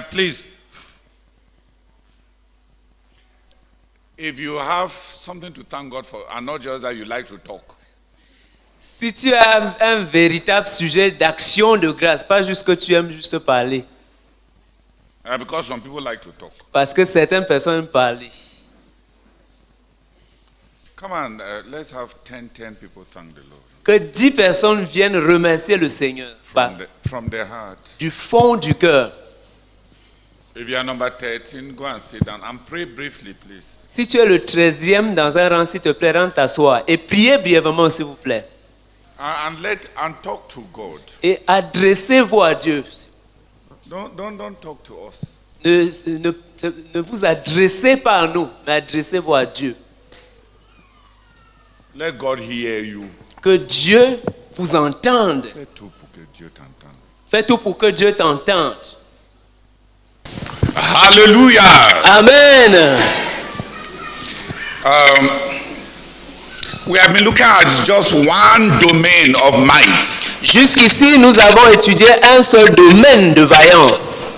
Please, if you have something to thank God for, and not just that you like to talk, Si tu as un véritable sujet d'action de grâce, pas juste que tu aimes juste parler, because some people like to talk. parce que certaines personnes aiment parler. Come on, let's have 10 people thank the Lord. Que 10 personnes viennent remercier le Seigneur From their heart. du fond du cœur. If you are number 13, go and sit down and pray briefly, please. Si tu es le 13e dans un rang, s'il te plaît, rentre t'asseoir et priez brièvement, s'il vous plaît. And talk to God. Et adressez-vous à Dieu. Don't talk to us. Ne vous adressez pas à nous, mais adressez-vous à Dieu. Let God hear you. Que Dieu vous entende. Fais tout pour que Dieu t'entende. Fais tout pour que Dieu t'entende. Hallelujah. Amen. We have been looking at just one domain of might. Jusqu'ici, nous avons étudié un seul domaine de vaillance.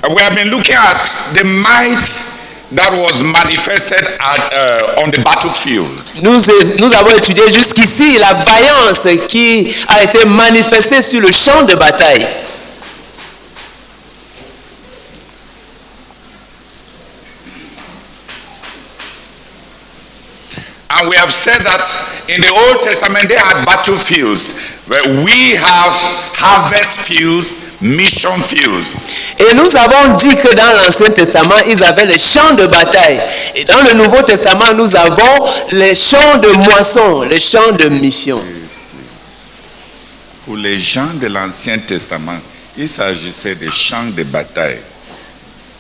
We have been looking at the might that was manifested on the battlefield. Nous avons étudié jusqu'ici la vaillance qui a été manifestée sur le champ de bataille. And we have said that in the Old Testament they had battlefields, but we have harvest fields, mission fields. Et nous avons dit que dans l'Ancien Testament, ils avaient les champs de bataille. Et dans le Nouveau Testament, nous avons les champs de moisson, les champs de mission. Pour les gens de l'Ancien Testament, il s'agissait des champs de bataille.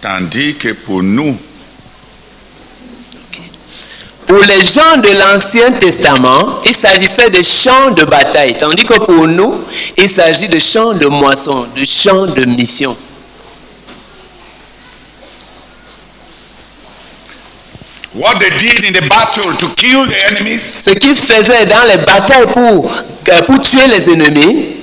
Tandis que pour nous, pour les gens de l'Ancien Testament, il s'agissait de champs de bataille. Tandis que pour nous, il s'agit de champs de moisson, de champs de mission. what they did in the battle to kill the enemies, ce qu'ils faisaient dans les batailles pour tuer les ennemis,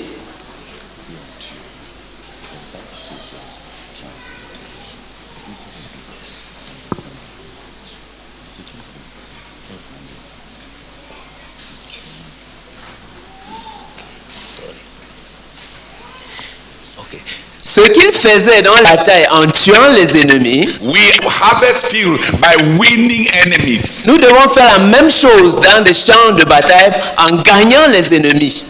ce qu'ils faisaient dans la bataille en tuant les ennemis, we harvest field by winning enemies. nous devons faire la même chose dans des champs de bataille en gagnant les ennemis.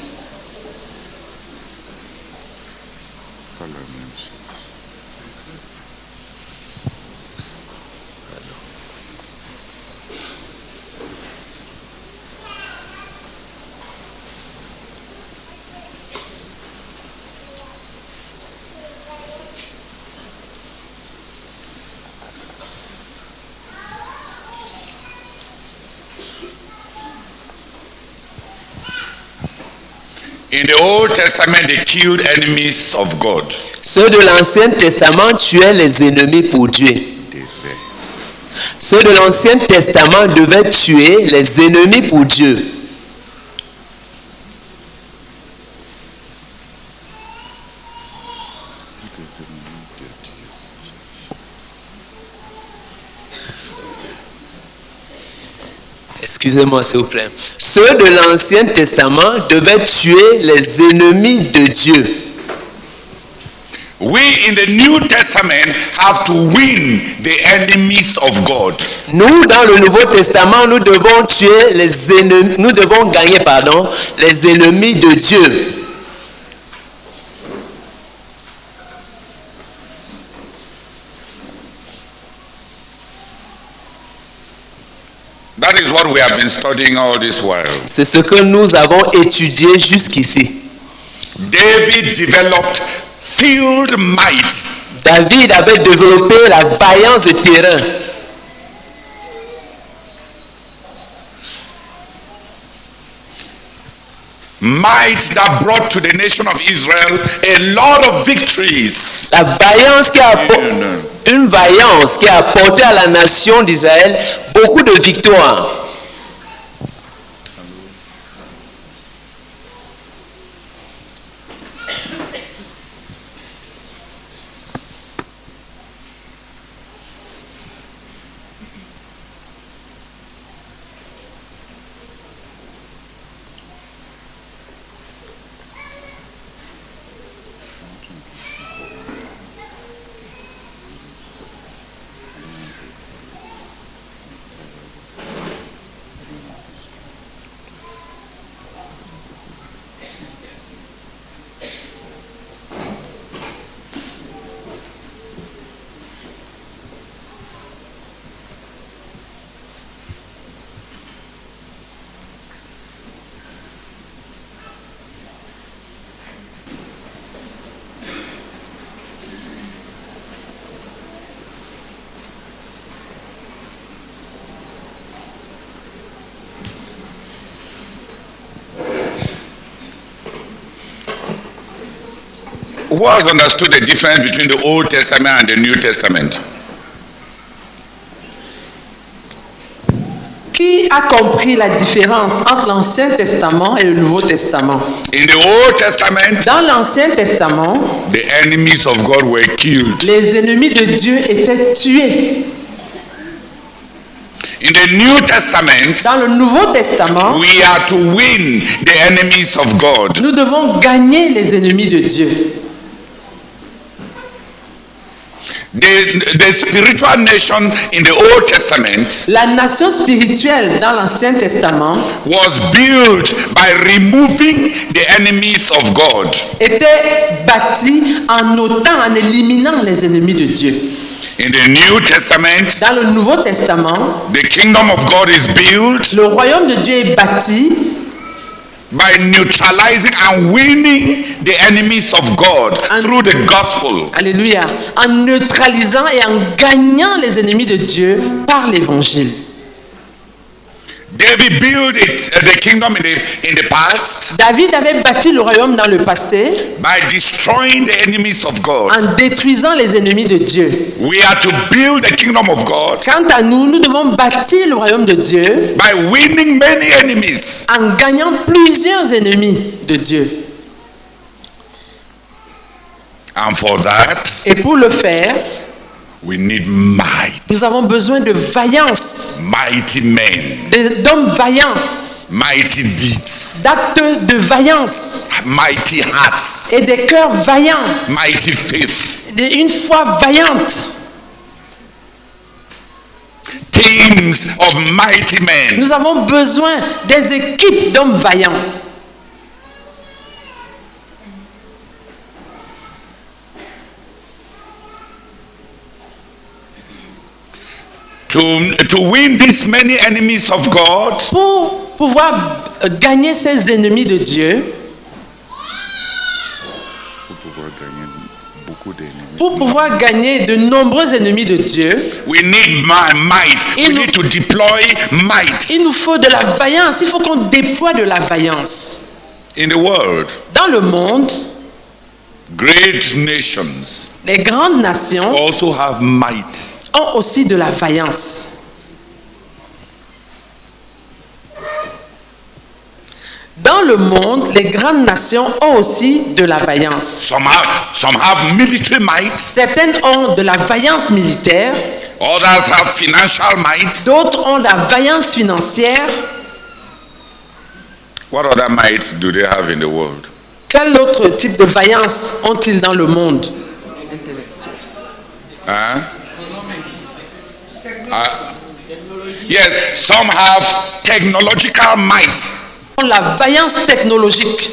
In the Old Testament, they killed enemies of God. Ceux de l'Ancien Testament tuaient les ennemis pour Dieu. Ceux de l'Ancien Testament devaient tuer les ennemis pour Dieu. Excusez-moi, s'il vous plaît. Ceux de l'Ancien Testament devaient tuer les ennemis de Dieu. We in the New Testament have to win the enemies of God. Nous, dans le Nouveau Testament, nous devons tuer les ennemis, nous devons gagner, les ennemis de Dieu. That is what we have been studying all this while. C'est ce que nous avons étudié jusqu'ici. David developed field might. David avait développé la vaillance de terrain. Might that brought to the nation of Israel a lot of victories. La vaillance une vaillance qui a apporté à la nation d'Israël beaucoup de victoires. Who has understood the difference between the Old Testament and the New Testament? Qui a compris la différence entre l'Ancien Testament et le Nouveau Testament? In the Old Testament, Dans l'Ancien Testament, the enemies of God were killed. les ennemis de Dieu étaient tués. In the New Testament, Dans le Nouveau Testament, we are to win the enemies of God. nous devons gagner les ennemis de Dieu. The spiritual nation in the Old Testament La nation spirituelle dans l'Ancien Testament was built by removing the enemies of God. était bâtie en ôtant, en éliminant les ennemis de Dieu. In the New Testament, Dans le Nouveau Testament, the kingdom of God is built le royaume de Dieu est bâti by neutralizing and winning the enemies of God through the gospel. Alléluia, en neutralisant et en gagnant les ennemis de Dieu par l'évangile. David built the kingdom in the past David avait bâti le royaume dans le passé by destroying the enemies of God. en détruisant les ennemis de Dieu. We are to build the kingdom of God Quant à nous, nous devons bâtir le royaume de Dieu by winning many enemies. en gagnant plusieurs ennemis de Dieu. And for that, Et pour le faire, we need might. nous avons besoin de vaillance, Mighty men, d'hommes vaillants, mighty deeds, d'actes de vaillance mighty hearts, et des cœurs vaillants, mighty faith, une foi vaillante. teams of mighty men. Nous avons besoin des équipes d'hommes vaillants. To win these many enemies of God, Pour pouvoir gagner ces ennemis de Dieu, pour pouvoir gagner de nombreux ennemis de Dieu, we need might. We need to deploy might il nous faut de la vaillance. Il faut qu'on déploie de la vaillance. in the world. Dans le monde, Great nations les grandes nations also have might. ont aussi de la vaillance. Dans le monde, les grandes nations ont aussi de la vaillance. Some have military might. Certaines ont de la vaillance militaire, Others have financial might. d'autres ont la vaillance financière. What other might do they have in the world? Quel autre type de vaillance ont-ils dans le monde? Huh? Yes, some have technological might. La vaillance technologique.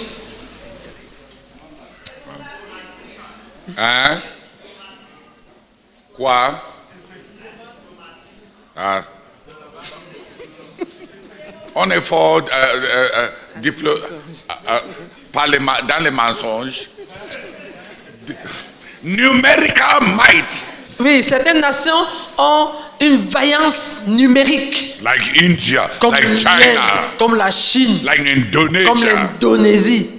Hein? Quoi? Ah. On est fort dans les mensonges. Numerical might. Oui, certaines nations ont une vaillance numérique. Like India, Comme like l'Inde, China, comme la Chine, like comme Indonesia. l'Indonésie.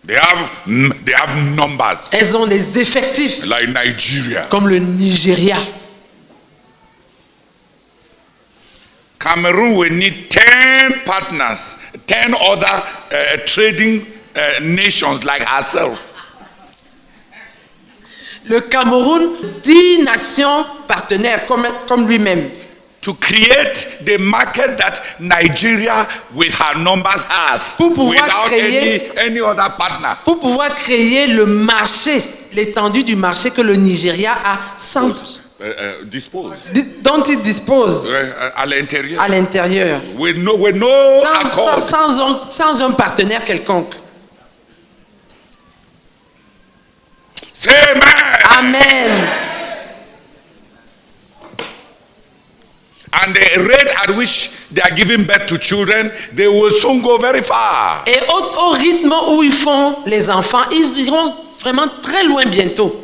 They have numbers. Elles ont les effectifs, Like Nigeria. comme le Nigeria. Cameroon will need 10 partners, 10 other trading nations like ourselves. Le Cameroun, 10 nations partenaires comme lui-même. To create the market that Nigeria with her numbers has Pour pouvoir without créer- any other partner. Pour pouvoir créer le marché, l'étendue du marché que le Nigeria a Dispose dont il dispose à l'intérieur. à l'intérieur. With no accord. Sans un partenaire quelconque. Say amen. Amen. And the rate at which they are giving birth to children, they will soon go very far. Et au rythme où ils font les enfants, ils iront vraiment très loin bientôt.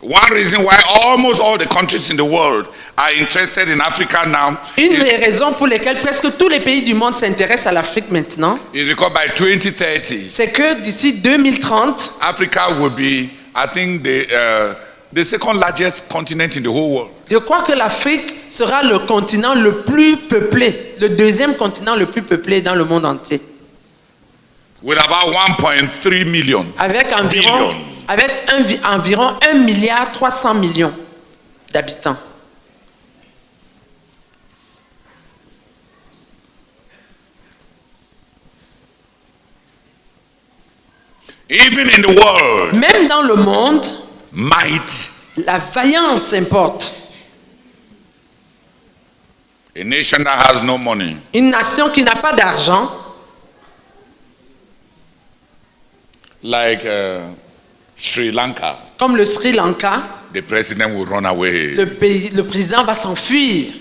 One reason why almost all the countries in the world are interested in Africa now Une des raisons pour lesquelles presque tous les pays du monde s'intéressent à l'Afrique maintenant, is because by 2030, c'est que d'ici 2030, Africa will be, I think, the second largest continent in the whole world. je crois que l'Afrique sera le continent le plus peuplé, le deuxième continent le plus peuplé dans le monde entier. With about 1.3 million. Avec environ, environ 1,3 milliard d'habitants. Even in the world, Même dans le monde, might. la vaillance importe. A nation that has no money Une nation qui n'a pas d'argent, like Sri Lanka, comme le Sri Lanka, the president will run away. le président va s'enfuir.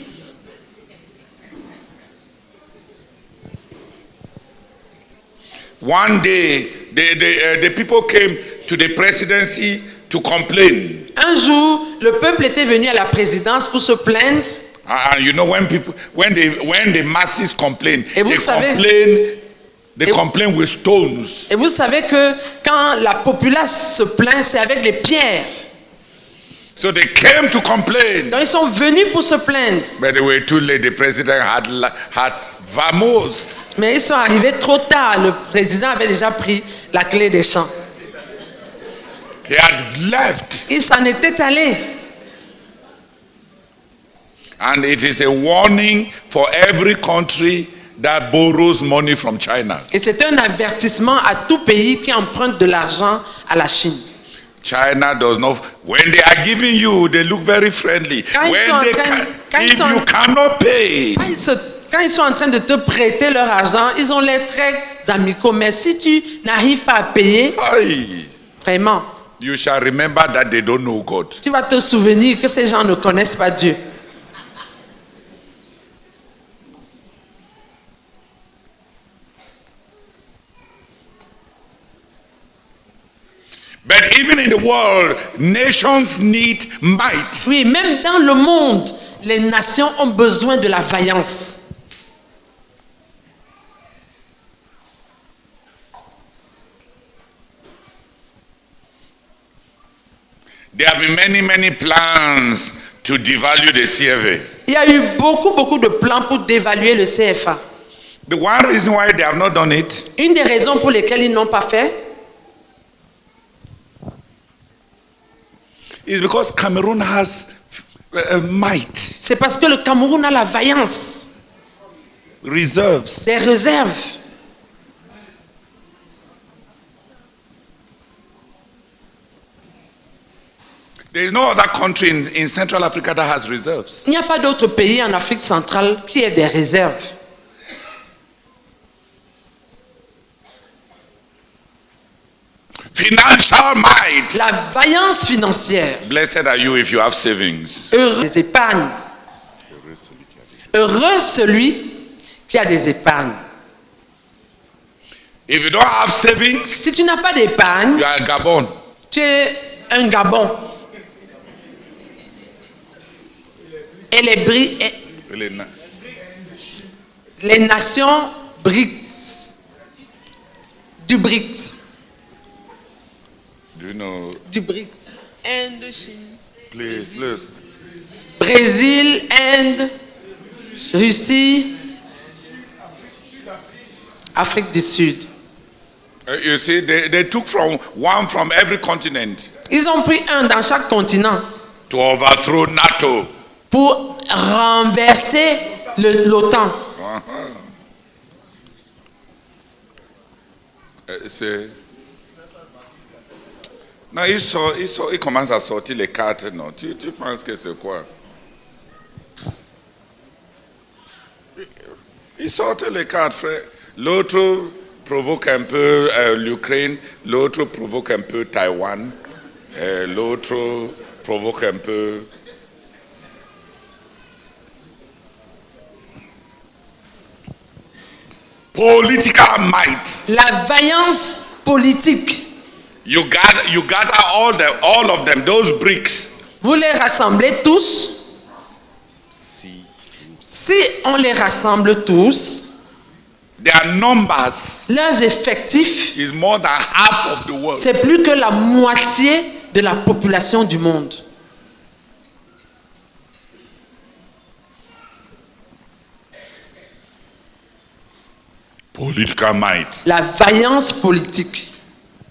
One day, the people came to the presidency to complain. Un jour, le peuple était venu à la présidence pour se plaindre. And you know, when the masses complain, Et vous savez- they complain with stones. Et vous savez que quand la populace se plaint, c'est avec des pierres. So they came to complain, Donc ils sont venus pour se plaindre. but they were too late. The president had vamoosed. Mais ils sont arrivés trop tard. Le président avait déjà pris la clé des champs. He had left. Il s'en était allé. And it is a warning for every country that borrows money from China. Et c'est un avertissement à tout pays qui emprunte de l'argent à la Chine. China does not. When they are giving you, they look very friendly. Quand ils sont en train- quand ils If sont- you cannot pay, Quand ils sont en train de te prêter leur argent, ils ont l'air très amicaux. Mais si tu n'arrives pas à payer, aye, vraiment, you shall remember that they don't know God. tu vas te souvenir que ces gens ne connaissent pas Dieu. But even in the world, nations need might. Oui, même dans le monde, les nations ont besoin de la vaillance. There have been many plans to devalue the CFA. Il y a eu beaucoup de plans pour dévaluer le CFA. The one reason why they have not done it Une des raisons pour lesquelles ils n'ont pas fait, is because Cameroon has might, c'est parce que le Cameroun a la vaillance, reserves. des réserves. There is no other country in Central Africa that has reserves. Il n'y a pas d'autre pays en Afrique centrale qui ait des réserves. Financial might. La vaillance financière. Blessed are you if you have savings. Heureux les épargnes. Heureux celui qui a des épargnes. If you don't have savings, Si tu n'as pas d'épargne, you are Gabon. tu es un Gabon. Et Really nice. les nations BRICS, du BRICS, Do you know? du BRICS, Inde, Chine, Please. Brésil, Inde, Russie, Afrique du Sud. You see, they took one from every continent Ils ont pris un dans chaque continent to overthrow NATO. pour renverser l'OTAN. C'est... Non, il commence à sortir les cartes, non? Tu penses que c'est quoi? Il sort les cartes, frère. L'autre provoque un peu l'Ukraine, l'autre provoque un peu Taïwan, l'autre provoque un peu... Political might. La vaillance politique. You gather all of them, those bricks. Vous les rassemblez tous. Si on les rassemble tous, their numbers leurs effectifs, is more than half of the world. c'est plus que la moitié de la population du monde. Political might. La vaillance politique.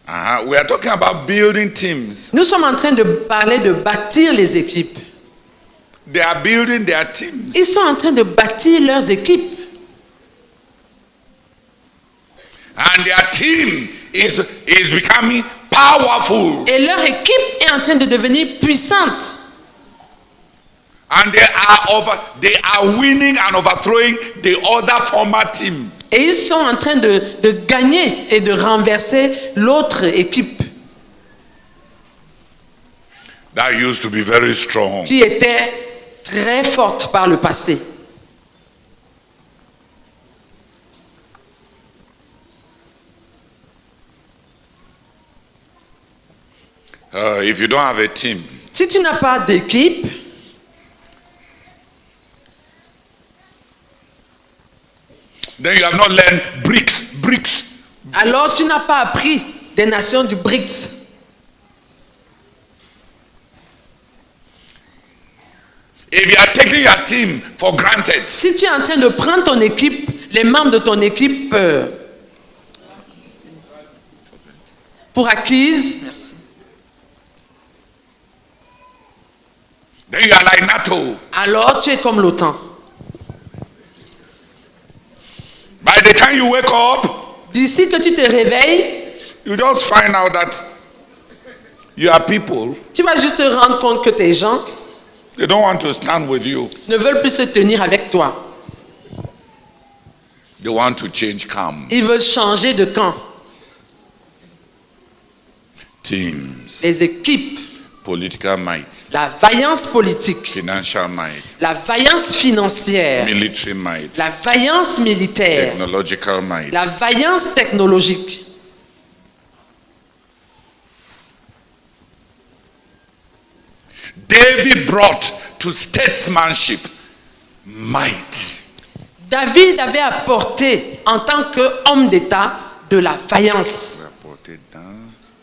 We are talking about building teams. Nous sommes en train de parler de bâtir les équipes. They are building their teams. Ils sont en train de bâtir leurs équipes. And their team is becoming powerful. Et leur équipe est en train de devenir puissante. And they are winning and overthrowing the other former team. Et ils sont en train de gagner et de renverser l'autre équipe That used to be very strong. qui était très forte par le passé. If you don't have a team, Si tu n'as pas d'équipe, then you have not learned bricks. alors tu n'as pas appris des nations du BRICS. If you are taking your team for granted, Si tu es en train de prendre ton équipe, les membres de ton équipe pour acquise, then you are like NATO. alors tu es comme l'OTAN. By the time you wake up, D'ici que tu te réveilles, you just find out that your people, tu vas juste te rendre compte que tes gens they don't want to stand with you. ne veulent plus se tenir avec toi. They want to change camp. Ils veulent changer de camp. Teams, Les équipes, political might, la vaillance politique, financial might, la vaillance financière, military might, la vaillance militaire, technological might. la vaillance technologique. David brought to statesmanship might. David avait apporté en tant qu'homme d'État de la vaillance. Rapporté dans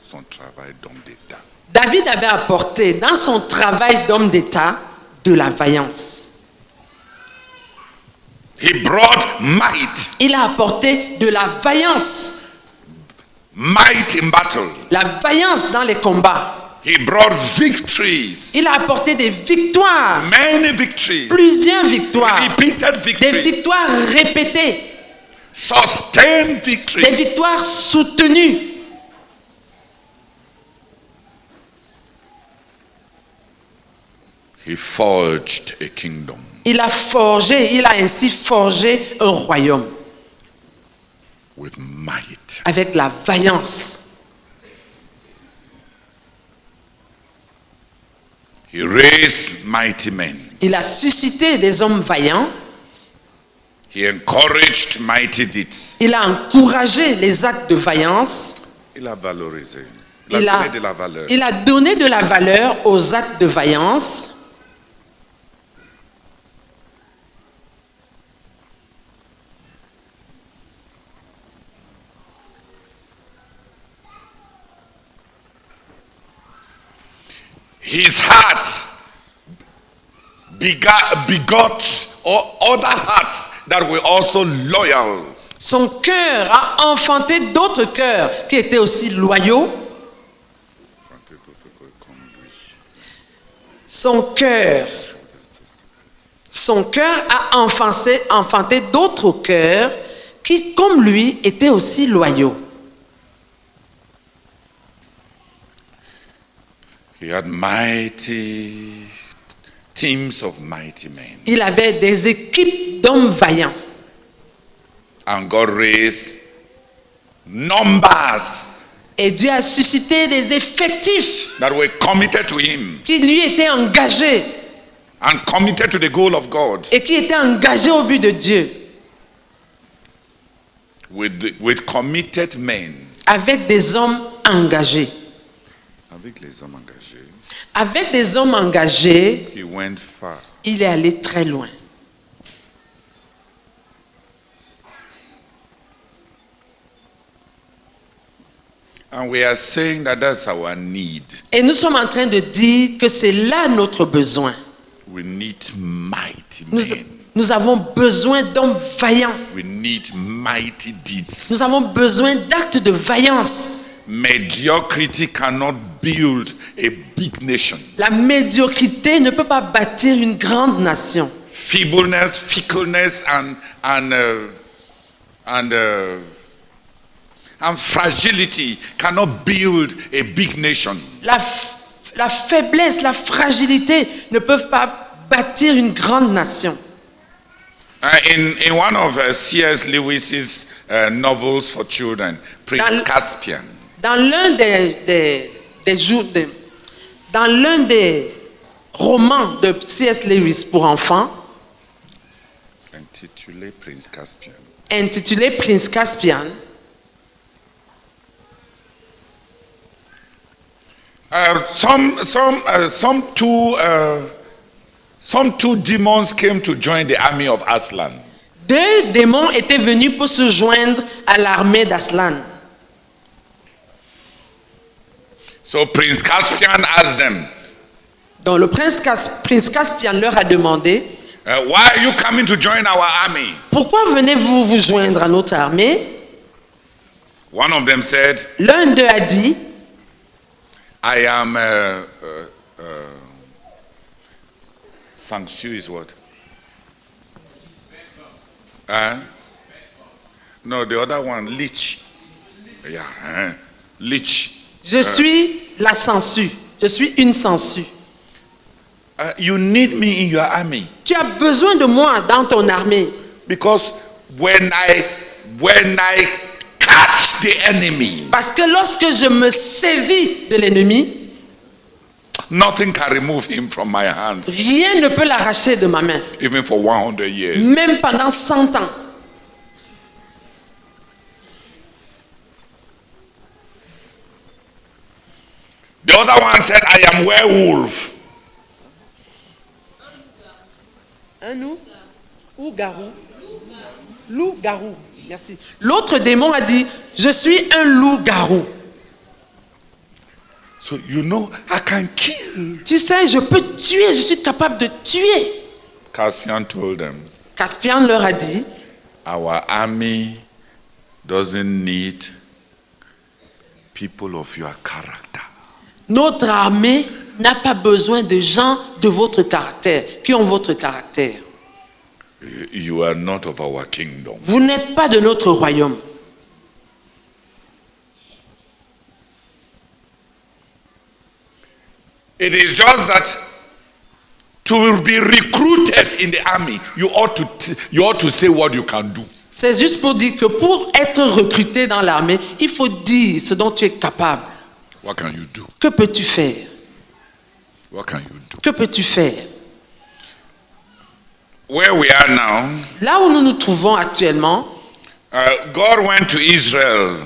son travail d'homme d'État. David avait apporté dans son travail d'homme d'État de la vaillance. He brought might, Il a apporté de la vaillance, might in battle. la vaillance dans les combats. He brought victories, Il a apporté des victoires, many victories, plusieurs victoires, repeated des victories, victoires répétées, sustained des victories. victoires soutenues. He forged a kingdom Il a ainsi forgé un royaume with might. avec la vaillance. He raised mighty men. Il a suscité des hommes vaillants. He encouraged mighty deeds. Il a encouragé les actes de vaillance. Il a valorisé. Il a, donné de la valeur. il a donné de la valeur aux actes de vaillance. His heart begot other hearts that were also loyal. Son cœur a enfanté d'autres cœurs qui étaient aussi loyaux. Son cœur a enfanté d'autres cœurs qui, comme lui, étaient aussi loyaux. He had mighty teams of mighty men. Il avait des équipes d'hommes vaillants. And God raised numbers Et Dieu a suscité des effectifs that were committed to him qui lui étaient engagés and committed to the goal of God et qui étaient engagés au but de Dieu. with committed men. Avec des hommes engagés. Avec les hommes engagés, Avec des hommes engagés, he went far. il est allé très loin. And we are saying that that's our need. Et nous sommes en train de dire que c'est là notre besoin. We need mighty Nous, men. nous avons besoin d'hommes vaillants. We need mighty deeds. Nous avons besoin d'actes de vaillance. Mediocrity cannot build a big nation. La médiocrité ne peut pas bâtir une grande nation. Feebleness, fickleness, and fragility cannot build a big nation. La faiblesse, la fragilité ne peuvent pas bâtir une grande nation. In one of C.S. Lewis's novels for children, Prince Caspian, Dans l'un dans l'un des romans de C.S. Lewis pour enfants, intitulé Prince Caspian, intitulé Prince Caspian, some two demons came to join the army of Aslan. deux démons étaient venus pour se joindre à l'armée d'Aslan. So Prince Caspian asked them, Donc le prince Caspian leur a demandé, why are you coming to join our army? pourquoi venez-vous vous joindre à notre armée? One of them said, L'un d'eux a dit, I am Sanxu is what? No, the other one, Lich. Yeah, Lich. je suis la sangsue, je suis une sangsue. You need me in your army Tu as besoin de moi dans ton armée. because when I catch the enemy, Parce que lorsque je me saisis de l'ennemi, nothing can remove him from my hands, rien ne peut l'arracher de ma main, even for 100 years. même pendant 100 ans. The other one said, I am werewolf. Un loup ou garou? Loup-garou, merci. L'autre démon a dit, je suis un loup-garou. So you know I can kill. Tu sais, je peux tuer, je suis capable de tuer. Caspian told them, Caspian leur a dit, our army doesn't need people of your character. notre armée n'a pas besoin de gens de votre caractère, qui ont votre caractère. You are not of our kingdom. Vous n'êtes pas de notre royaume. It is just that to be recruited in the army, you ought to say what you can do. C'est juste pour dire que pour être recruté dans l'armée, il faut dire ce dont tu es capable. What can you do? Que peux-tu faire? What can you do? Que peux-tu faire? Where we are now, Là où nous nous trouvons actuellement, God went to Israel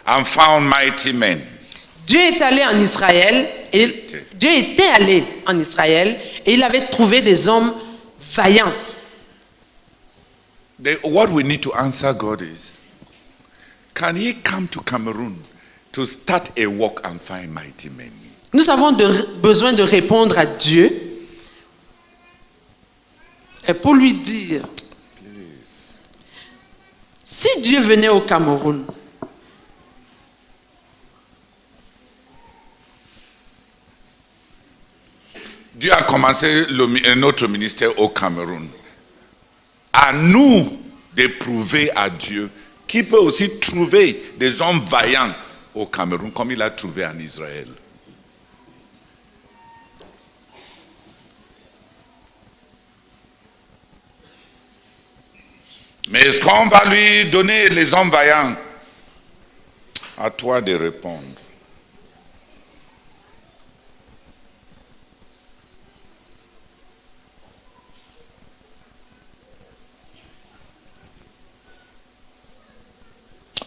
and found mighty men. Dieu est allé en Israël, et Dieu était allé en Israël et il avait trouvé des hommes vaillants. What we need to answer God is, can he come to Cameroon to start a work and find mighty men? Nous avons besoin de répondre à Dieu et pour lui dire, si Dieu venait au Cameroun, Dieu a commencé notre ministère au Cameroun. À nous de prouver à Dieu qu'il peut aussi trouver des hommes vaillants au Cameroun comme il a trouvé en Israël. Mais est-ce qu'on va lui donner les hommes vaillants? À toi de répondre.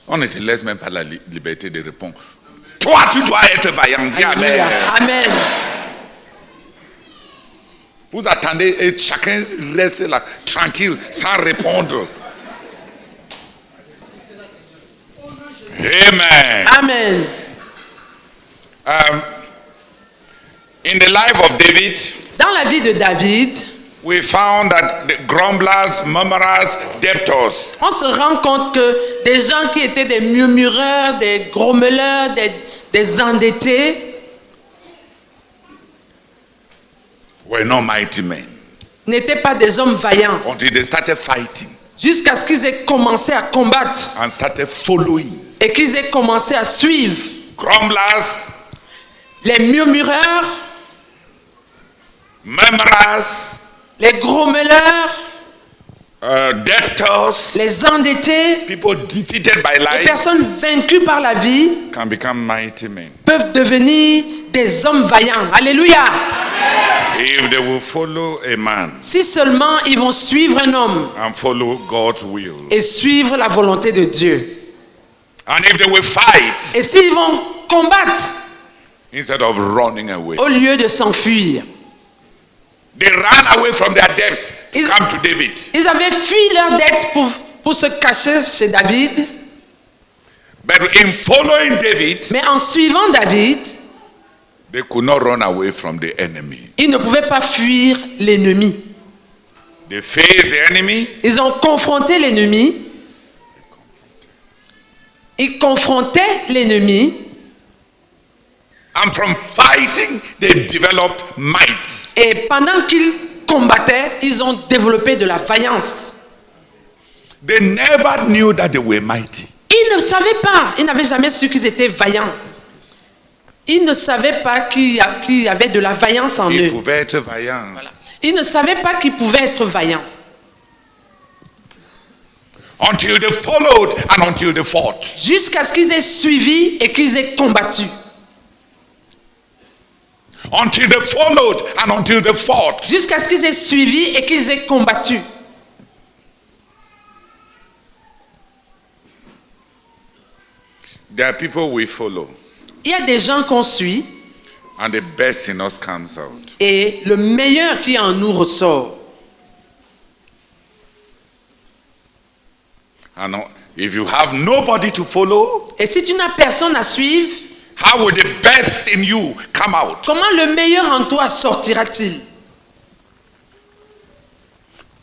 On ne te laisse même pas la liberté de répondre. Toi, tu dois être vaillant. Dis Amen. Alléluia. Amen. Vous attendez et chacun reste là, tranquille, sans répondre. Amen. Amen. In the life of David, Dans la vie de David, we found that the grumblers, murmurers, debtors, on se rend compte que des gens qui étaient des murmureurs, des grommeleurs, des endettés, were not mighty men n'étaient pas des hommes vaillants. until they started fighting Jusqu'à ce qu'ils aient commencé à combattre and started following. et qu'ils aient commencé à suivre. Grumblers, Les murmureurs, murmurers, les grommeleurs, debtors, les endettés, people defeated by les life personnes vaincues par la vie can become mighty men peuvent devenir des hommes vaillants. Alléluia. if they will follow a man Si seulement ils vont suivre un homme and follow God's will. et suivre la volonté de Dieu. And if they will fight Et s'ils vont combattre instead of running away. au lieu de s'enfuir. They ran away from their debts to Is- come to David. Ils avaient fui leurs dettes pour se cacher chez David. But in following David, Mais en suivant David, they could not run away from the enemy. ils ne pouvaient pas fuir l'ennemi. They faced the enemy Ils ont confronté l'ennemi. Ils confrontaient l'ennemi. and from fighting they developed might. Et pendant qu'ils combattaient, ils ont développé de la vaillance. They never knew that they were mighty. Ils ne savaient pas, ils n'avaient jamais su qu'ils étaient vaillants. Ils ne savaient pas qu'il y avait de la vaillance en Ils eux. pouvaient être vaillants. Voilà. Ils ne savaient pas qu'ils pouvaient être vaillants. Until they followed and until they fought. Jusqu'à ce qu'ils aient suivi et qu'ils aient combattu. Until they followed and until they fought. Jusqu'à ce qu'ils aient suivi et qu'ils aient combattu. There are people we follow Il y a des gens qu'on suit and the best in us comes out. et le meilleur qui en nous ressort. And if you have nobody to follow, Et si tu n'as personne à suivre, how will the best in you come out? comment le meilleur en toi sortira-t-il?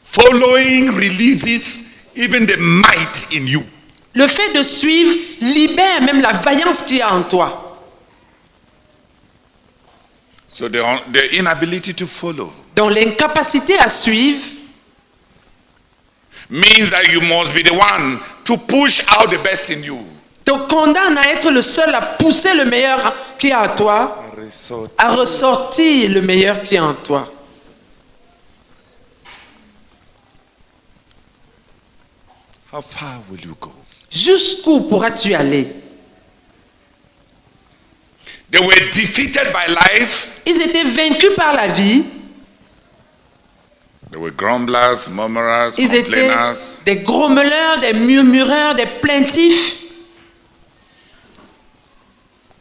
Following releases even the might in you. Le fait de suivre libère même la vaillance qu'il y a en toi. So the inability to follow Donc l'incapacité à suivre means that you must be the one to push out the best in you. te condamne à être le seul à pousser le meilleur qui est en toi, à ressortir le meilleur qui est en toi. How far will you go? Jusqu'où pourras-tu aller? They were defeated by life. Ils étaient vaincus par la vie. They were grumblers, murmurers, Ils étaient complainers. des grommeleurs, des murmureurs, des plaintifs,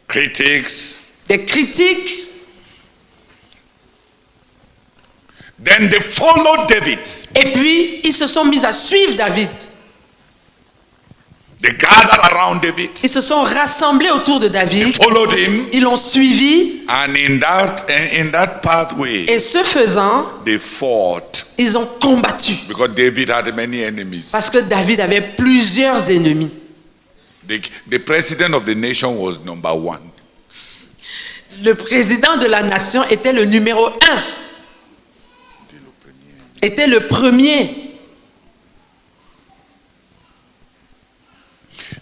Critics. des critiques. Then they followed David. Et puis, ils se sont mis à suivre David. They gathered around David. Ils se sont rassemblés autour de They David. followed him. Ils l'ont suivi. And in that pathway, Et ce faisant, they fought. ils ont combattu. Because David had many enemies. Parce que David avait plusieurs ennemis. The president of the nation was number one. Le président de la nation était le numéro 1. Était le premier.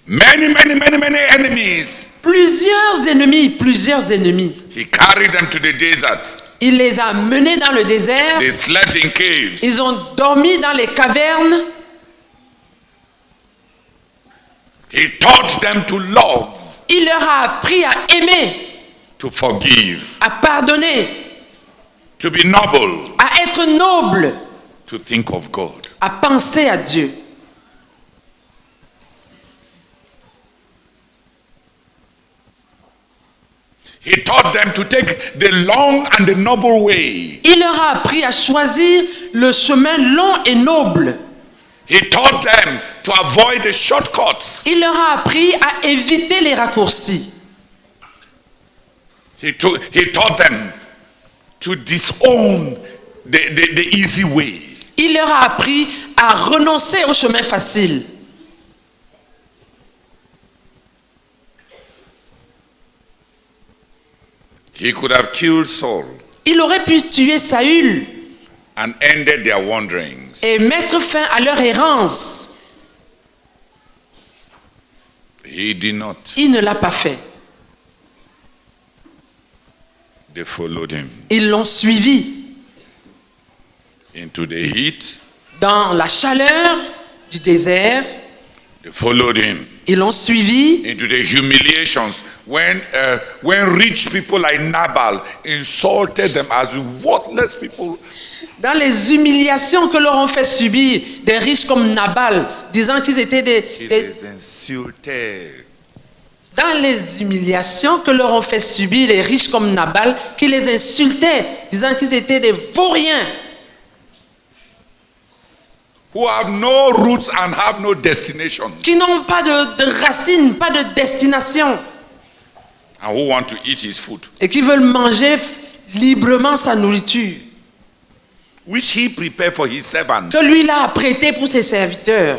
Many enemies. Plusieurs ennemis. He carried them to the desert. Il les a menés dans le désert. They slept in caves. Ils ont dormi dans les cavernes. He taught them to love, Il leur a appris à aimer, to forgive, à pardonner, to be noble, à être noble, to think of God. à penser à Dieu. He taught them to take the long and the noble way. Il leur a appris à choisir le chemin long et noble. He taught them to avoid the shortcuts. Il leur a appris à éviter les raccourcis. He taught them to disown the easy way. Il leur a appris à renoncer au chemin facile. He could have killed Saul Il aurait pu tuer Saül and ended their wanderings. et mettre fin à leur errance. He did not. Il ne l'a pas fait. They followed him Ils l'ont suivi into the heat. dans la chaleur du désert. They followed him Ils l'ont suivi into the humiliations when rich people like Nabal insulted them as worthless people. dans les humiliations que leur ont fait subir des riches comme Nabal, disant qu'ils étaient He des les insulted. dans les humiliations que leur ont fait subir les riches comme Nabal, qui les insultaient, disant qu'ils étaient des vauriens, Who have no roots and have no destination. qui n'ont pas de racines, pas de destination, And who want to eat his food. et qui veulent manger librement sa nourriture, Which he prepared for his servants. que lui l'a apprêté pour ses serviteurs.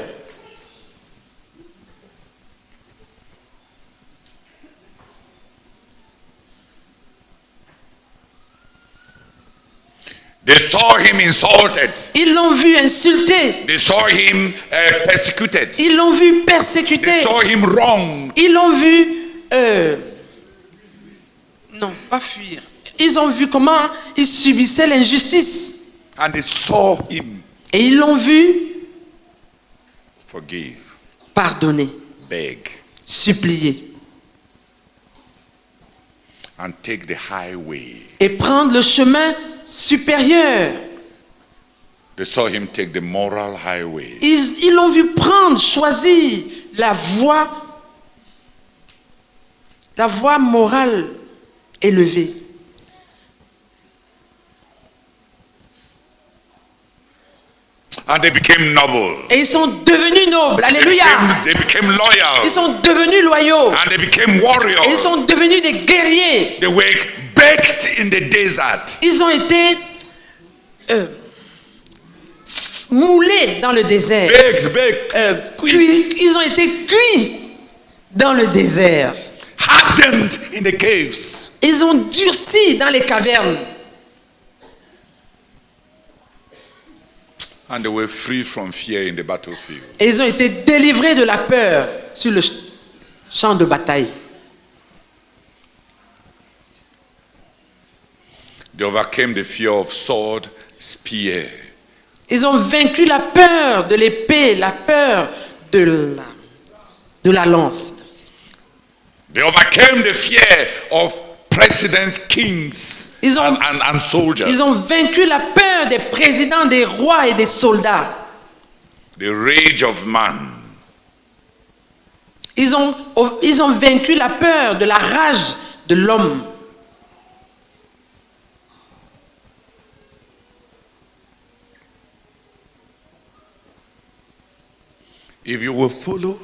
They saw him insulted. Ils l'ont vu insulté, They saw him persecuted. ils l'ont vu They persécuté, saw him wronged. ils l'ont vu... non, pas fuir. Ils ont vu comment il subissait l'injustice. And they saw him Et ils l'ont vu forgive, pardonner, beg, supplier and take the highway. et prendre le chemin supérieur. They saw him take the moral highway. Ils l'ont vu prendre, choisir la voie morale élevée. And they became noble. Et ils sont devenus nobles. Alléluia. They became loyal. Ils sont devenus loyaux. And they became Et ils warriors. sont devenus des guerriers. They were baked in the desert. Ils ont été moulés dans le désert. Baked, Ils ont été cuits dans le désert. hardened in the caves. Ils ont durci dans les cavernes. And they were free from fear in the battlefield. Et ils ont été délivrés de la peur sur le champ de bataille. They overcame the fear of sword, spear. Ils ont vaincu la peur de l'épée, la peur de la lance. Merci. They overcame the fear of presidents, kings, Ils ont- and soldiers. Ils ont vaincu la peur des présidents, des rois et des soldats. The rage of man. Ils ont vaincu la peur de la rage de l'homme. If you will follow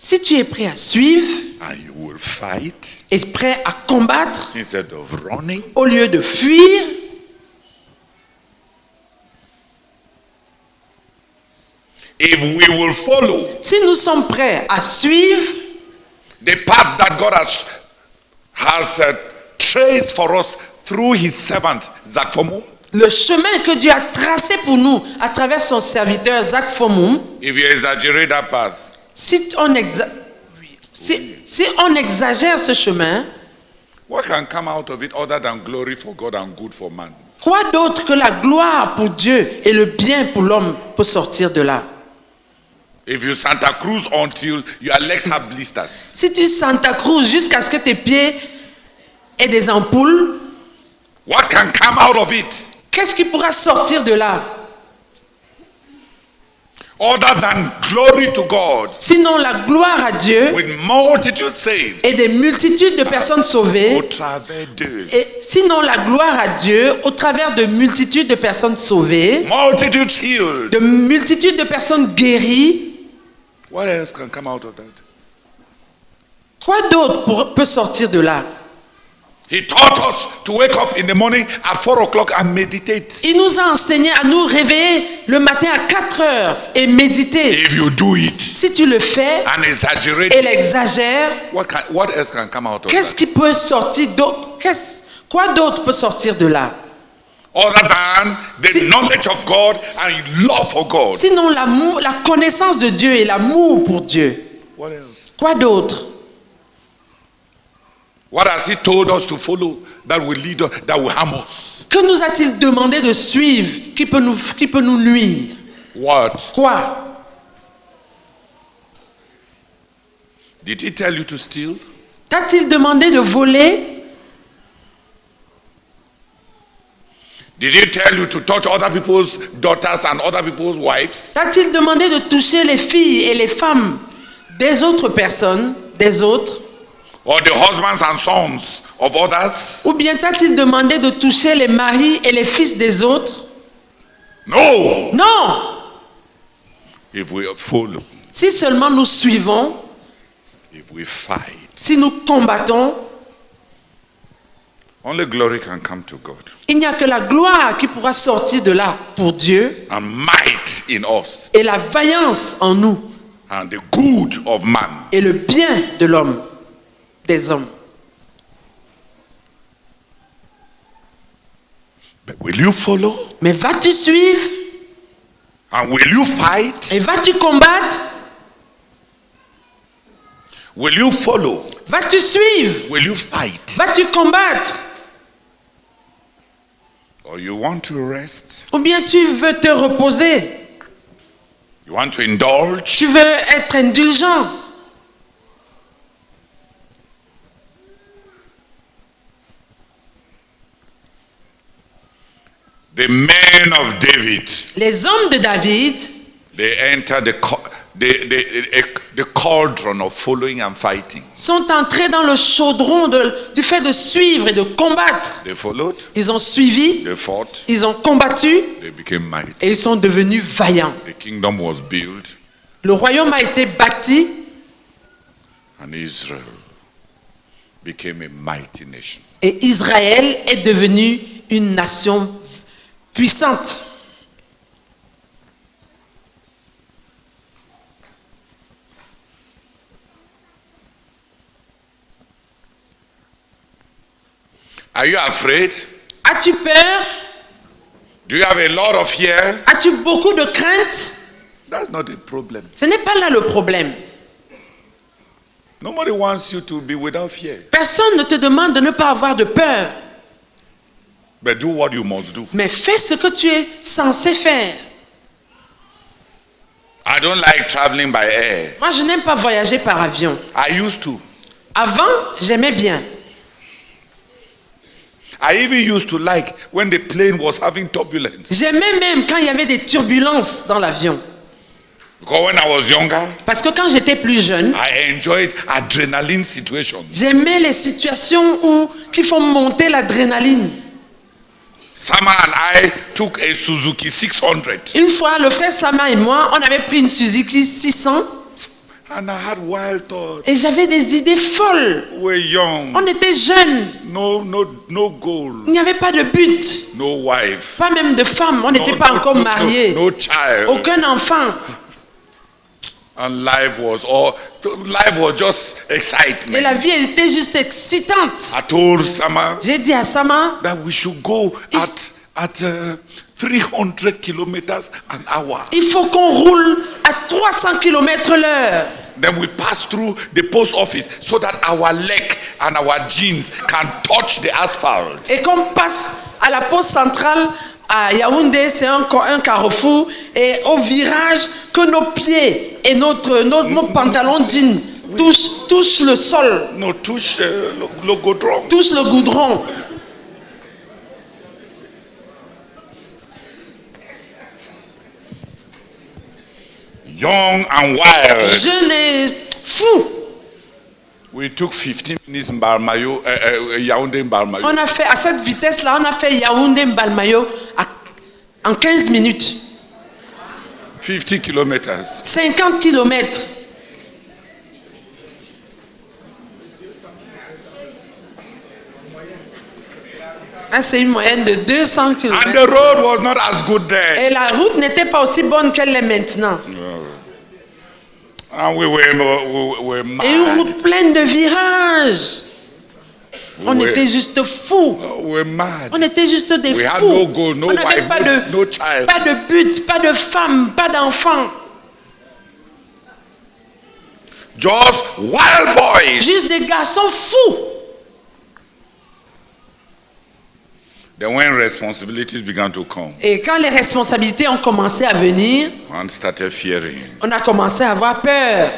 Si tu es prêt à suivre and you will fight et prêt à combattre instead of running, au lieu de fuir, if we will follow si nous sommes prêts à suivre the path that God has traced for us through his servant Zakphomu, le chemin que Dieu a tracé pour nous à travers son serviteur Zach Fomum, if you exaggerate that path, si on exagère ce chemin, what can come out of it other than glory for God and good for man? quoi d'autre que la gloire pour Dieu et le bien pour l'homme peut sortir de là? If you Santa Cruz until your legs have blisters, Si tu Santa Cruz jusqu'à ce que tes pieds aient des ampoules, what can come out of it? qu'est-ce qui pourra sortir de là? other than glory to God, sinon la gloire à Dieu with multitudes saved, et des multitudes de personnes au sauvées, travers d'eux. et sinon la gloire à Dieu au travers de multitudes de personnes sauvées, Multitudes healed. de multitudes de personnes guéries, What else can come out of that? quoi d'autre peut sortir de là? He taught us to wake up in the morning at 4 o'clock and meditate. Il nous a enseigné à nous réveiller le matin à 4 heures et méditer. If you do it Si tu le fais and exaggerate, et l'exagères, what else can come out of qu'est-ce that? qui peut sortir d'autre? Quoi d'autre peut sortir de là? Other than the knowledge of God and love for God. Sinon l'amour, la connaissance de Dieu et l'amour pour Dieu. What else? Quoi d'autre? What has He told us to follow that will lead us, that will harm us? Que nous a-t-il demandé de suivre qui peut nous nuire? What? Quoi? Did He tell you to steal? T'a-t-il demandé de voler? Did He tell you to touch other people's daughters and other people's wives? T'a-t-il demandé de toucher les filles et les femmes des autres personnes, des autres? Or the husbands and sons of others? Ou bien t'a-t-il demandé de toucher les maris et les fils des autres? No! Non! If we follow, Si seulement nous suivons, if we fight, si nous combattons, only glory can come to God. il n'y a que la gloire qui pourra sortir de là pour Dieu And might in us. et la vaillance en nous And the good of man. et le bien de l'homme, des hommes. But will you follow? Mais vas-tu suivre? And will you fight? Et vas-tu combattre? Will you follow? Vas-tu suivre? Will you fight? Vas-tu combattre? Or you want to rest? Ou bien tu veux te reposer? You want to indulge? Tu veux être indulgent? The men of David, Les hommes de David they enter the cauldron of following and fighting. sont entrés dans le chaudron du fait de suivre et de combattre. They followed, Ils ont suivi, they fought, ils ont combattu they became mighty. et ils sont devenus vaillants. The kingdom was built, Le royaume a été bâti and Israel became a mighty nation. et Israël est devenu une nation puissante. Are you afraid? As-tu peur? Do you have a lot of fear? As-tu beaucoup de crainte? That's not a problem. Ce n'est pas là le problème. Nobody wants you to be without fear. Personne ne te demande de ne pas avoir de peur. But do what you must do. Mais fais ce que tu es censé faire. I don't like traveling by air. Moi, je n'aime pas voyager par avion. I used to. Avant, j'aimais bien. I even used to like when the plane was having turbulence. J'aimais même quand il y avait des turbulences dans l'avion. Because when I was younger, Parce que quand j'étais plus jeune, I enjoyed adrenaline situations. j'aimais les situations qui font monter l'adrénaline. Sama and I took a Suzuki 600 Une fois, le frère Sama et moi, on avait pris une Suzuki 600 and I had wild thoughts. et j'avais des idées folles. We were young. On était jeunes. No goal. Il n'y avait pas de but. No wife. Pas même de femme. On n'était pas encore mariés. No child. Aucun enfant. And life was just Et excitement. la vie était juste excitante. I told Sama J'ai dit à Sama, that we should go at 300 kilometers an hour. il faut qu'on roule à 300 km/h. Then we pass through the post office so that our leg and our jeans can touch the asphalt. Et qu'on passe à la poste centrale à Yaoundé, c'est un carrefour, et au virage, que nos pieds et nos pantalons jeans touchent le sol, No, touch le goudron. touchent le goudron. young and wild. jeune et fou. We took 15 minutes Mbarmayo, Yaoundé Mbarmayo. On a fait, à cette vitesse-là, on a fait Yaoundé Mbalmayo en 15 minutes. 50 kilometers. 50 kilomètres. Ah, c'est une moyenne de 200 And kilomètres. the road was not as good there. Et la route n'était pas aussi bonne qu'elle l'est maintenant. And we were Et une mad. route pleine de virages. On We était juste fous. were mad. On était juste des We had fous. no goal, no On n'avait wife, pas no child. pas de but, pas de femme, pas d'enfant. Just wild boys. Juste des garçons fous. Then when responsibilities began to come, Et quand les responsabilités ont commencé à venir, one started fearing. on a commencé à avoir peur.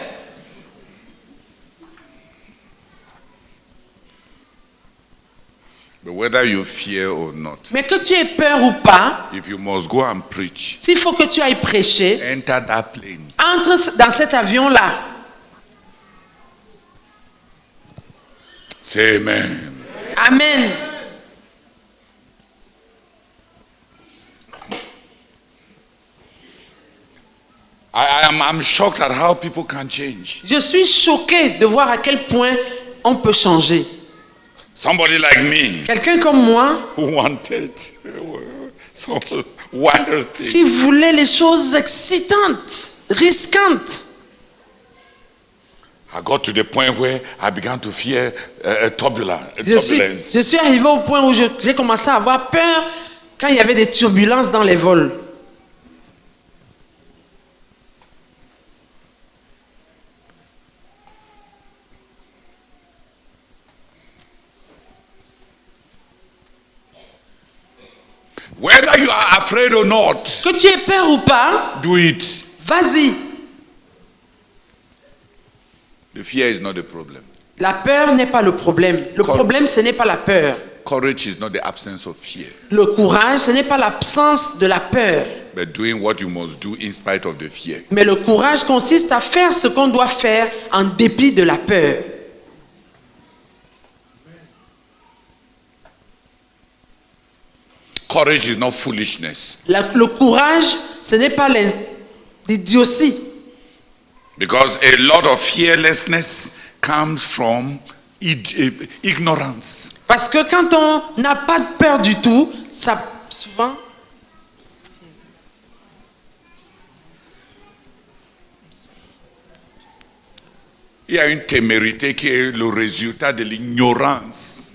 But whether you fear or not, Mais que tu aies peur ou pas, if you must go and preach, s'il faut que tu ailles prêcher, enter that plane. entre dans cet avion-là. Say amen. Amen. I'm shocked at how people can change. Je suis choqué de voir à quel point on peut changer. Somebody like me Quelqu'un comme moi who wanted some wild thing. qui voulait les choses excitantes, risquantes. I got to the point where I began to fear turbulence. Je suis arrivé au point où j'ai commencé à avoir peur quand il y avait des turbulences dans les vols. Whether you are afraid or not, Que tu aies peur ou pas, do it. vas-y. The fear is not the problem. La peur n'est pas le problème. Le problème, ce n'est pas la peur. Courage is not the absence of fear, Le courage, ce n'est pas l'absence de la peur. but doing what you must do in spite of the fear. Mais le courage consiste à faire ce qu'on doit faire en dépit de la peur. Courage is not foolishness, Le courage, ce n'est pas l'idiotie. because a lot of fearlessness comes from ignorance. Parce que quand on n'a pas de peur du tout, ça souvent... Il y a une témérité qui est le résultat de l'ignorance.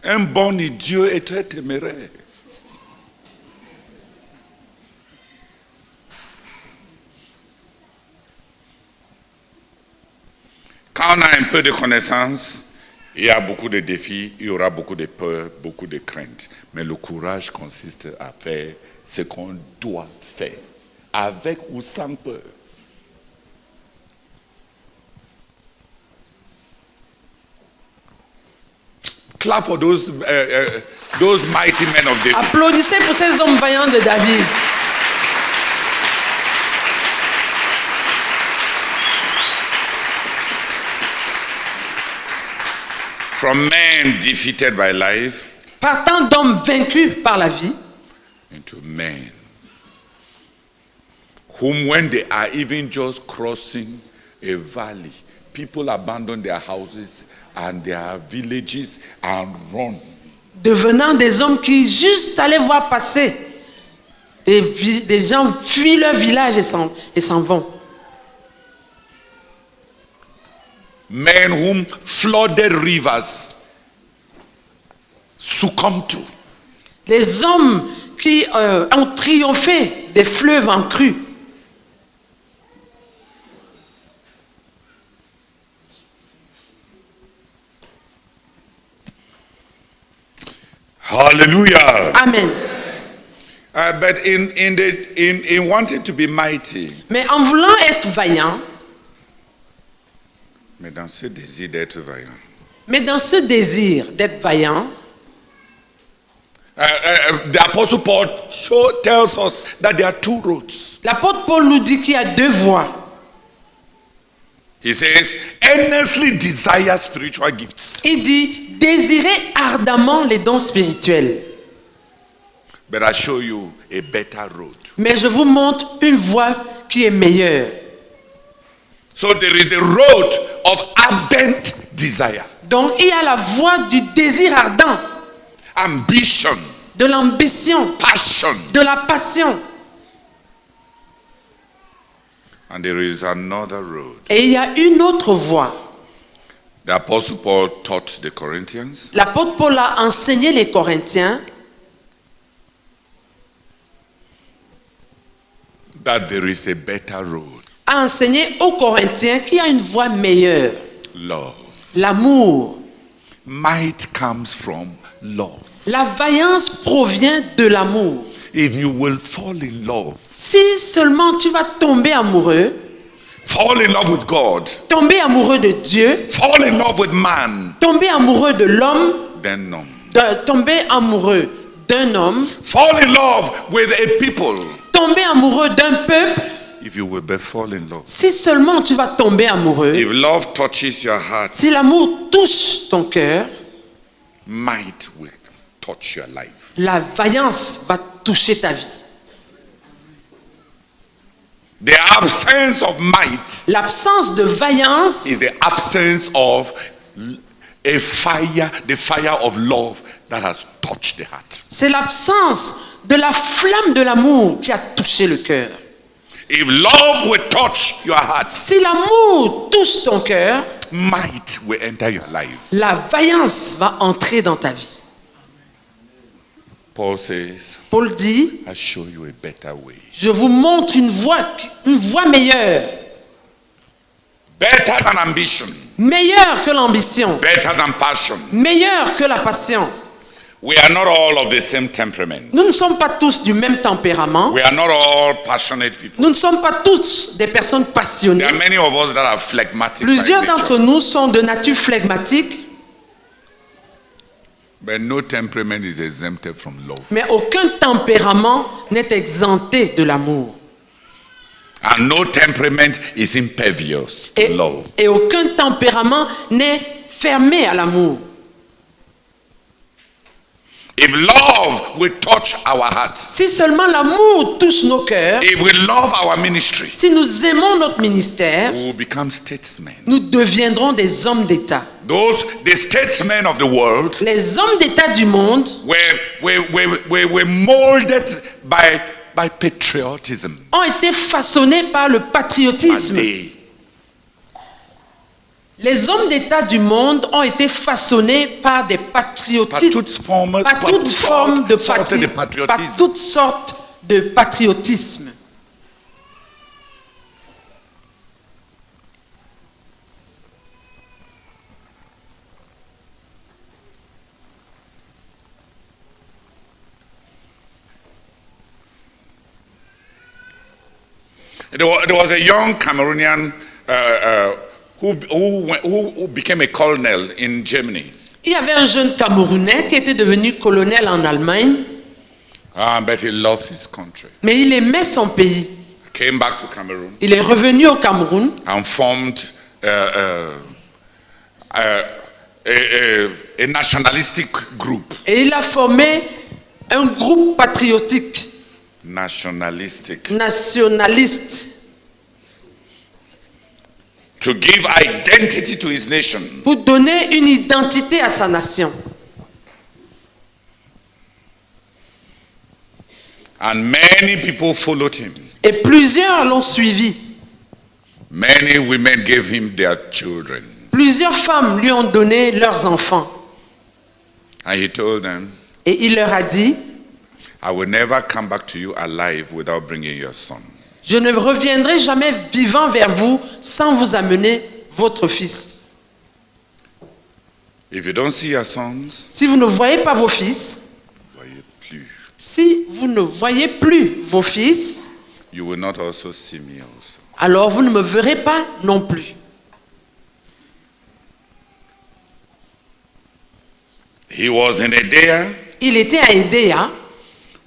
Un bon idiot est très téméraire. Quand on a un peu de connaissance, il y a beaucoup de défis, il y aura beaucoup de peur, beaucoup de craintes. Mais le courage consiste à faire ce qu'on doit faire, avec ou sans peur. Clap for those mighty men of David. Applaudissez pour ces hommes vaillants de David. From men defeated by life Partant d'hommes vaincus par la vie, into men whom when they are even just crossing a valley, people abandon their houses and their villages and run. devenant des hommes qui juste allaient voir passer. Des gens fuient leur village et s'en vont. Men whom flooded rivers succumb to. Les hommes qui ont triomphé des fleuves en crue. Hallelujah. Amen. But in wanting to be mighty, Mais en voulant être vaillant, mais dans ce désir d'être vaillant, mais dans ce désir d'être vaillant, The Apostle Paul tells us that there are two roads. L'apôtre Paul nous dit qu'il y a deux voies. He says, earnestly desire spiritual gifts. Il dit, désirez ardemment les dons spirituels. But I show you a better road. Mais je vous montre une voie qui est meilleure. So there is the road of ardent desire. Donc il y a la voie du désir ardent, Ambition, de l'ambition, passion. de la passion. And there is another road. Et il y a une autre voie. The Apostle Paul taught the Corinthians L'apôtre Paul a enseigné les Corinthiens that there is a better road. a enseigné aux Corinthiens qu'il y a une voie meilleure. Love. L'amour. Might comes from love. La vaillance provient de l'amour. If you will fall in love, Si seulement tu vas tomber amoureux, fall in love with God, tomber amoureux de Dieu, fall in love with man, tomber amoureux de l'homme, then no. tomber amoureux d'un homme, Fall in love with a people. tomber amoureux d'un peuple, If you will but fall in love. si seulement tu vas tomber amoureux, If love touches your heart, si l'amour touche ton cœur, might will touch your life. la vaillance va toucher ta vie. The absence of might L'absence de vaillance is the absence of a fire, the fire of love that has touched the heart. c'est l'absence de la flamme de l'amour qui a touché le cœur. If love will touch your heart, Si l'amour touche ton cœur, might will enter your life. la vaillance va entrer dans ta vie. Paul says, Paul dit, I show you a better way. je vous montre une voie meilleure. Better than ambition, Meilleure que l'ambition. better than passion. Meilleure que la passion. We are not all of the same temperament. Nous ne sommes pas tous du même tempérament. We are not all passionate people. Nous ne sommes pas tous des personnes passionnées. There are many of us that are phlegmatic. Plusieurs by d'entre nature. nous sont de nature flegmatique, But no temperament is exempted from love. mais aucun tempérament n'est exempté de l'amour. And no temperament is impervious to love. Et aucun tempérament n'est fermé à l'amour. If love will touch our hearts, Si seulement l'amour touche nos cœurs, if we love our ministry, si nous aimons notre ministère, we will become statesmen. nous deviendrons des hommes d'État. The statesmen of the world Les hommes d'État du monde were molded by patriotism. ont été façonnés par le And patriotisme. they Les hommes d'État du monde ont été façonnés par des patriotismes, par toute forme de patriotisme, par toutes sortes de patriotisme. There was a young Cameroonian who became a colonel in Germany. Il y avait un jeune Camerounais qui était devenu colonel en Allemagne, But he loved his country. mais il aimait son pays. Came back to Cameroon Il est revenu au Cameroun and formed a nationalistic group. et il a formé un groupe patriotique, Nationalistic. nationaliste, To give identity to his nation. pour donner une identité à sa nation. And many people followed him. Et plusieurs l'ont suivi. Many women gave him their children. Plusieurs femmes lui ont donné leurs enfants. And he told them, Et il leur a dit, I will never come back to you alive without bringing your son. je ne reviendrai jamais vivant vers vous sans vous amener votre fils. If you don't see your sons, Si vous ne voyez pas vos fils, voyez plus. si vous ne voyez plus vos fils, You will not also see me also. alors vous ne me verrez pas non plus. He was in Edea. Il était à Edea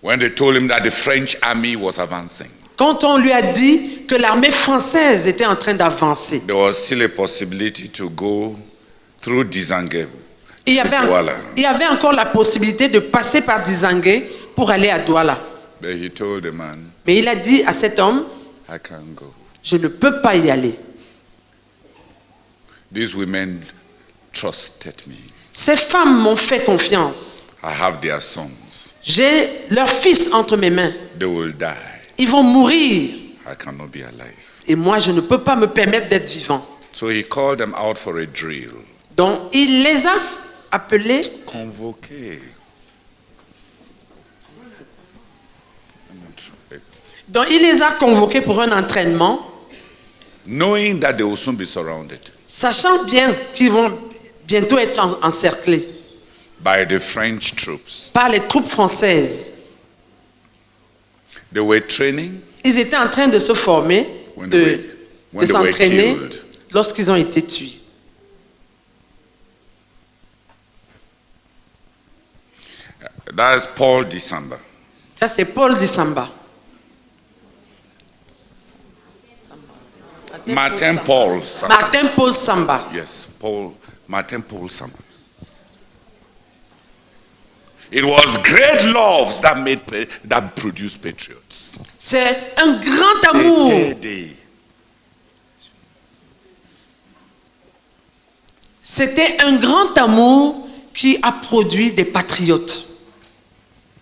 when they told him that the French army was advancing. quand on lui a dit que l'armée française était en train d'avancer. There was still a possibility to go through Dizangue. Il y avait encore la possibilité de passer par Dizangue pour aller à Douala. But he told the man, Mais il a dit à cet homme, I can't go. je ne peux pas y aller. These women trusted me. Ces femmes m'ont fait confiance. I have their sons. J'ai leurs fils entre mes mains. They will die. Ils vont mourir. I cannot be alive. Et moi, je ne peux pas me permettre d'être vivant. So he called them out for a drill. Donc, il les a appelés. Convoqué. Donc, il les a convoqués pour un entraînement, Knowing that they will soon be surrounded sachant bien qu'ils vont bientôt être encerclés by the French troops. par les troupes françaises. They were training Ils étaient en train de se former, when de they were s'entraîner killed. lorsqu'ils ont été tués. That's Paul Disamba. Ça, c'est Paul Disamba. Martin Paul Samba. Martin Paul Samba. Yes, Martin Paul Samba. It was great loves that produced patriots. C'est un grand amour. C'était un grand amour qui a produit des patriotes.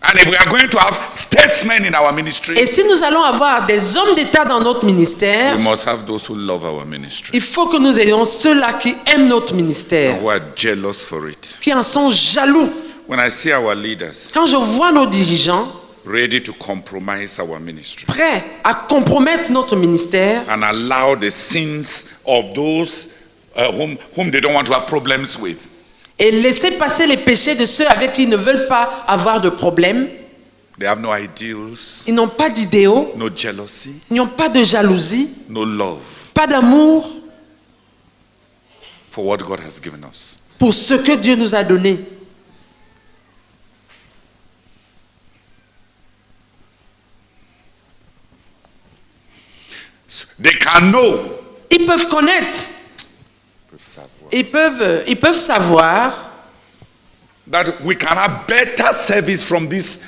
And if we are going to have statesmen in our ministry, Et si nous allons avoir des hommes d'État dans notre ministère, we must have those who love our ministry, il faut que nous ayons ceux-là qui aiment notre ministère, and who are jealous for it. qui en sont jaloux. When I see our leaders Quand je vois nos dirigeants ready to compromise our ministry prêts à compromettre notre ministère and allow the sins of those whom they don't want to have problems with, et laisser passer les péchés de ceux avec qui ils ne veulent pas avoir de problème, they have no ideals, ils n'ont pas d'idéaux, no jealousy, ils n'ont pas de jalousie, no love pas d'amour for what God has given us. pour ce que Dieu nous a donné. They can know, Ils peuvent connaître, ils peuvent savoir that we can have better service from this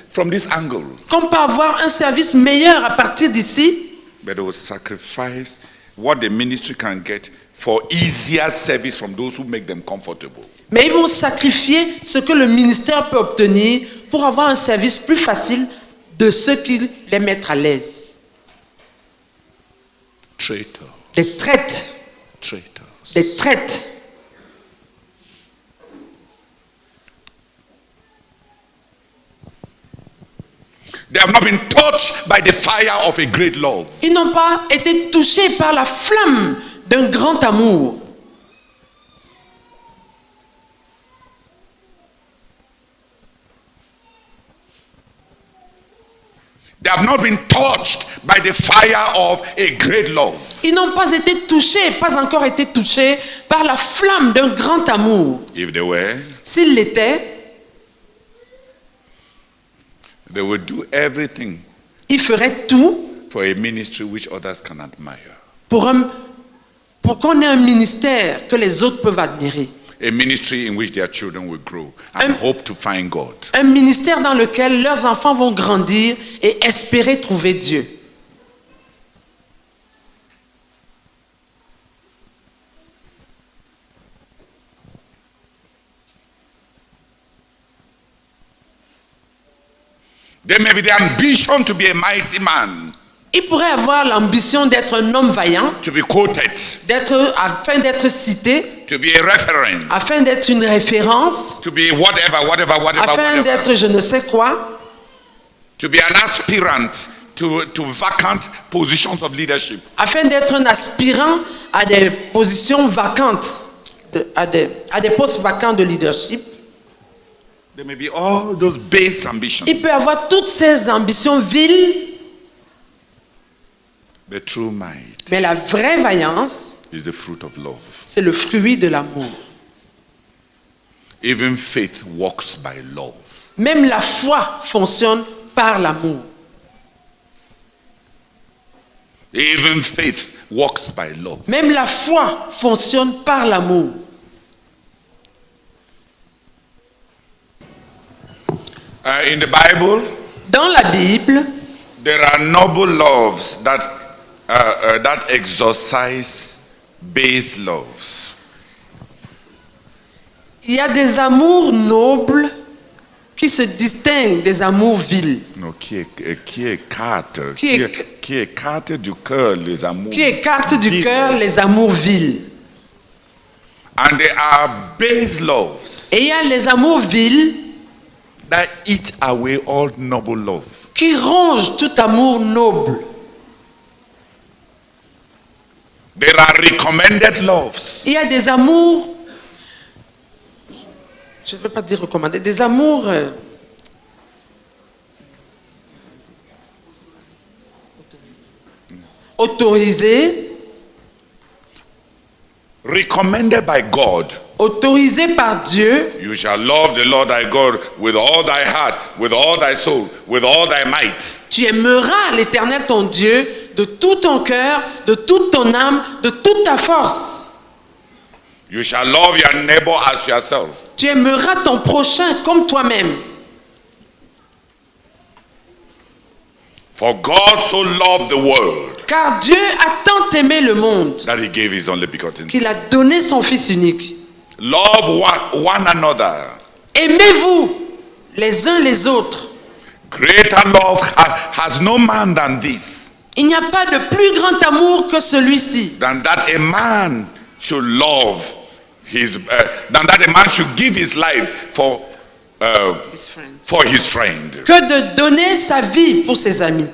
angle. qu'on peut avoir un service meilleur à partir d'ici, But they will sacrifice what the ministry can get for easier service from those who make them comfortable. mais ils vont sacrifier ce que le ministère peut obtenir pour avoir un service plus facile de ceux qui les mettent à l'aise. Traitors. Des traites, Traitors. des traites. They have not been touched by the fire of a great love. Ils n'ont pas été touchés par la flamme d'un grand amour. They have not been touched by the fire of a great love. Ils n'ont pas été touchés, pas encore été touchés par la flamme d'un grand amour. If they were, S'ils l'étaient, they would do everything ils feraient tout for a ministry which others can admire. pour qu'on ait un ministère que les autres peuvent admirer. A ministry in which their children will grow and hope to find God. Un ministère dans lequel leurs enfants vont grandir et espérer trouver Dieu. There may be the ambition to be a mighty man, Il pourrait avoir l'ambition d'être un homme vaillant, to be quoted, afin d'être cité, to be a reference, afin d'être une référence, to be whatever, afin d'être je ne sais quoi, to be an aspirant to vacant positions of leadership. afin d'être un aspirant à des positions vacantes, à des postes vacants de leadership. There may be all those base ambitions. Il peut avoir toutes ces ambitions viles, The true might mais la vraie vaillance, is the fruit of love. c'est le fruit de l'amour. Even faith walks by love. Même la foi fonctionne par l'amour. Even faith works by love. Même la foi fonctionne par l'amour. In the Bible, Dans la Bible, there are noble loves that exorcise base loves. il y a des amours nobles qui se distinguent des amours vils, Non, qui écarte Qui du cœur les amours. qui écartent du vils. cœur les amours vils. And there are base loves Et il y a les amours vils that eat away all noble love. qui rongent tout amour noble. There are recommended loves Il y a des amours, je ne veux pas dire recommandés, des amours autorisés, recommended by God. autorisés par Dieu. You shall love the Lord thy God with all thy heart, with all thy soul, with all thy might. Tu aimeras l'Éternel ton Dieu de tout ton cœur, de toute ton âme, de toute ta force. You shall love your neighbor as yourself. Tu aimeras ton prochain comme toi-même. For God so loved the world Car Dieu a tant aimé le monde that he gave his only begotten qu'il son. a donné son Fils unique. Love one another. Aimez-vous les uns les autres. Greater love has no man than this, Il n'y a pas de plus grand amour que celui-ci. than that a man should love than that a man should give his life for his friend. Que de donner sa vie pour ses amis.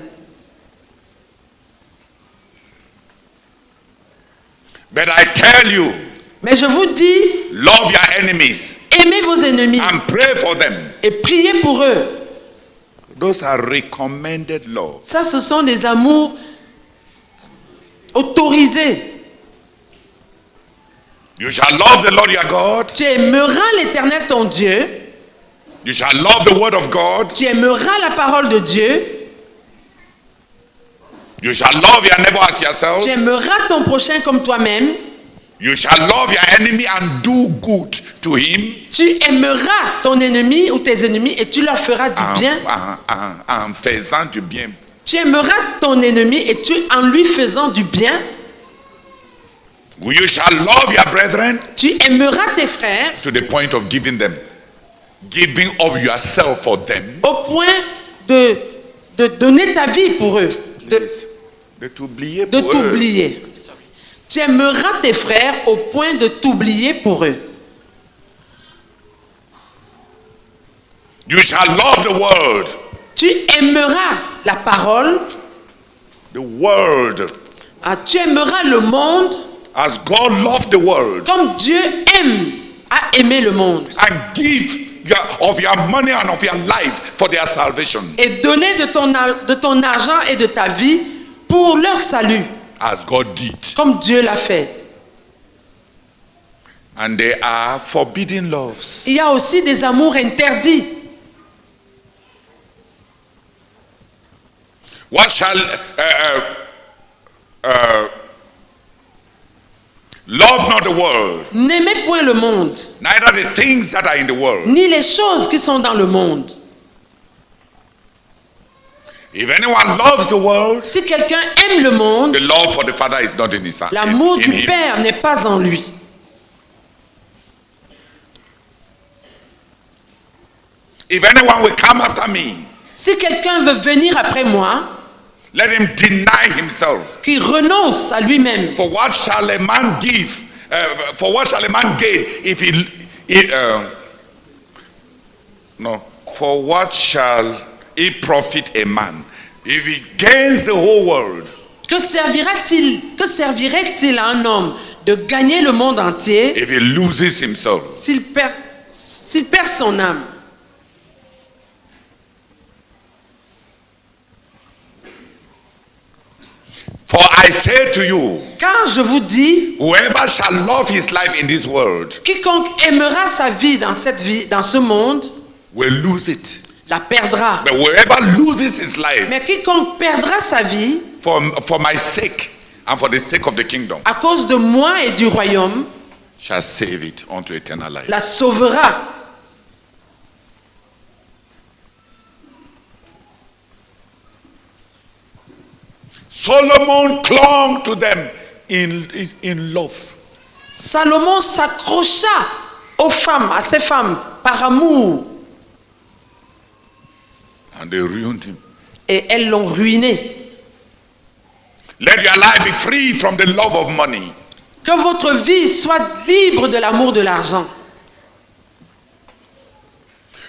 But I tell you, Mais je vous dis, love your enemies aimez vos ennemis and pray for them. et priez pour eux. Those are recommended love. Ça, ce sont des amours autorisés. You shall love the Lord your God. Tu aimeras l'Éternel ton Dieu. You shall love the word of God. Tu aimeras la parole de Dieu. You shall love your neighbor as yourself. Tu aimeras ton prochain comme toi-même. You shall love your enemy and do good to him. Tu aimeras ton ennemi ou tes ennemis et tu leur feras du bien. En faisant du bien. Tu aimeras ton ennemi et en lui faisant du bien. You shall love your brethren Tu aimeras tes frères to the point of giving up yourself for them. au point de donner ta vie pour eux, De t'oublier de pour eux. t'oublier. Tu aimeras tes frères au point de t'oublier pour eux. You shall love the world. Tu aimeras la parole. The world. Tu aimeras le monde As God loved the world. comme Dieu a aimé le monde. And give of your money and of your life for their salvation. Et donner de ton argent et de ta vie pour leur salut, As God did. comme Dieu l'a fait. And they are forbidden loves. Il y a aussi des amours interdits. What shall love not the world, N'aimez point le monde, neither the things that are in the world. ni les choses qui sont dans le monde. If anyone loves the world, Si quelqu'un aime le monde, the love for the Father is not in his heart. l'amour in du him. Père n'est pas en lui. If anyone will come after me, Si quelqu'un veut venir après moi, let him deny himself. qu'il renonce à lui-même. For what shall a man give? For what shall a man gain if no? For what shall it profit a man if he gains the whole world? Que servirait-il à un homme de gagner le monde entier If he loses himself? s'il perd son âme? For I say to you, Car je vous dis, whoever shall love his life in this world quiconque aimera sa vie dans ce monde will lose it. la perdra. But whoever loses his life Mais quiconque perdra sa vie for my sake and for the sake of the kingdom à cause de moi et du royaume, shall save it unto eternal life. la sauvera. Solomon clung to them in love. Salomon s'accrocha aux femmes, à ces femmes, par amour. And they ruined him. Et elles l'ont ruiné. Let your life be free from the love of money. Que votre vie soit libre de l'amour de l'argent.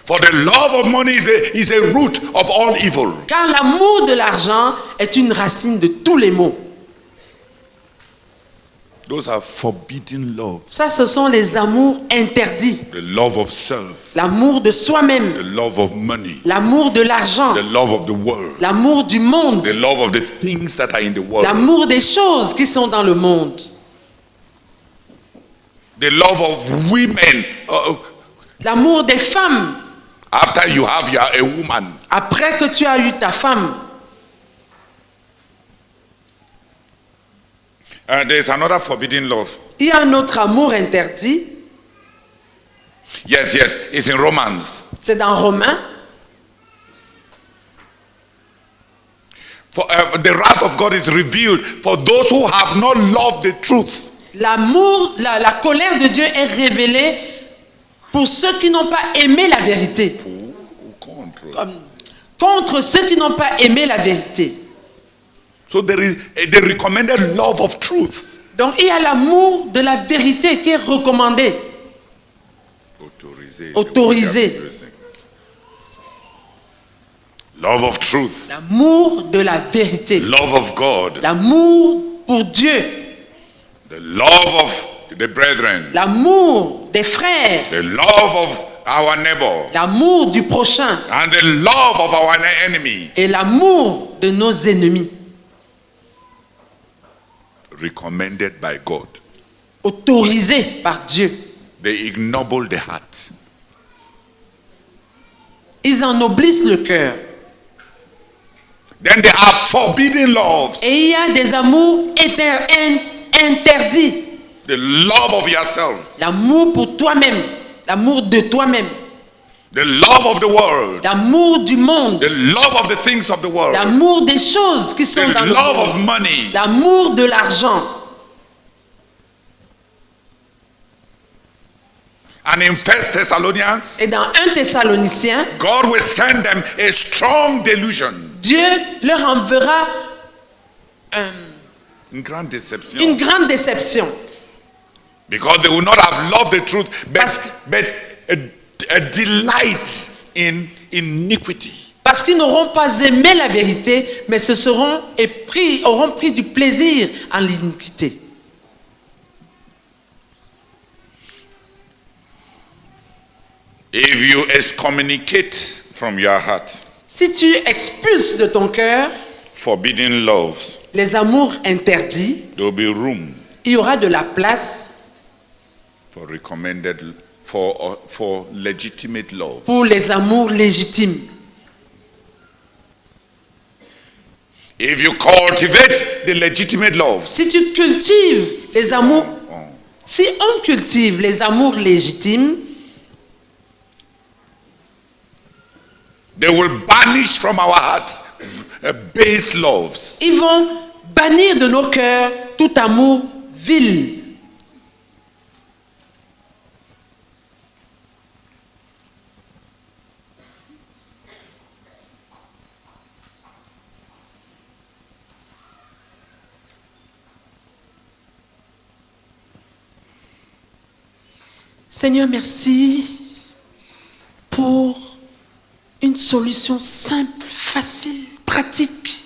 For the love of money is a root of all evil. Car l'amour de l'argent est une racine de tous les maux. Those are forbidden love. Ça, ce sont les amours interdits. The love of self, L'amour de the soi-même, love of money, l'amour de l'argent, the love of the world, l'amour du monde, the love of the things that are in the world, l'amour des choses qui sont dans le monde, the love of women. l'amour des femmes. After you are a woman, Après que tu as eu ta femme, there's another forbidden love. il y a un autre amour interdit. Yes, it's in Romans. C'est dans Romains. For the wrath of God is revealed for those who have not loved the truth. L'amour, la colère de Dieu est révélée pour ceux qui n'ont pas aimé la vérité. Contre ceux qui n'ont pas aimé la vérité. So there is the recommended love of truth. Donc il y a l'amour de la vérité qui est recommandé. Autorisé. Love of truth. L'amour de la vérité. Love of God. L'amour pour Dieu. The love of the brethren. L'amour des frères. The love of our neighbor. L'amour du prochain. And the love of our enemy. Et l'amour de nos ennemis. Recommended by God. Autorisé par Dieu. They ignoble the heart. Ils ennoblissent le cœur. Then there are forbidden loves. Et il y a des amours interdits. The love of yourself. L'amour pour toi-même. L'amour de toi-même. The love of the world. L'amour du monde. The love of the things of the world. L'amour des choses qui sont dans The le love monde. of money. L'amour de l'argent. And in 1 Thessalonians, Et dans 1 Thessaloniciens, God will send them a strong delusion. Dieu leur enverra Une grande déception. une grande déception. Because they will not have loved the truth, Parce que- but a delight in iniquity. Parce qu'ils n'auront pas aimé la vérité, mais auront pris du plaisir en l'iniquité. If you excommunicate from your heart Si tu expulses de ton cœur forbidden loves, les amours interdits, there will be room il y aura de la place for legitimate love. pour les amours légitimes. If you cultivate the legitimate loves, Si tu cultives les amours, si on cultive les amours légitimes, they will banish from our hearts base loves. ils vont bannir de nos cœurs tout amour vil. Seigneur, merci pour une solution simple, facile, pratique.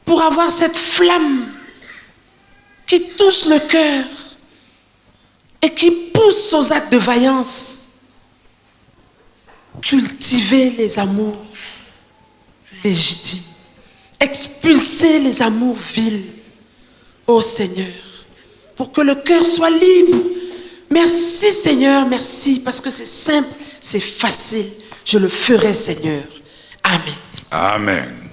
Pour avoir cette flamme qui touche le cœur et qui pousse aux actes de vaillance. Cultiver les amours légitimes. Expulser les amours vils. Ô Seigneur, pour que le cœur soit libre. Merci Seigneur, merci, parce que c'est simple, c'est facile. Je le ferai, Seigneur. Amen. Amen.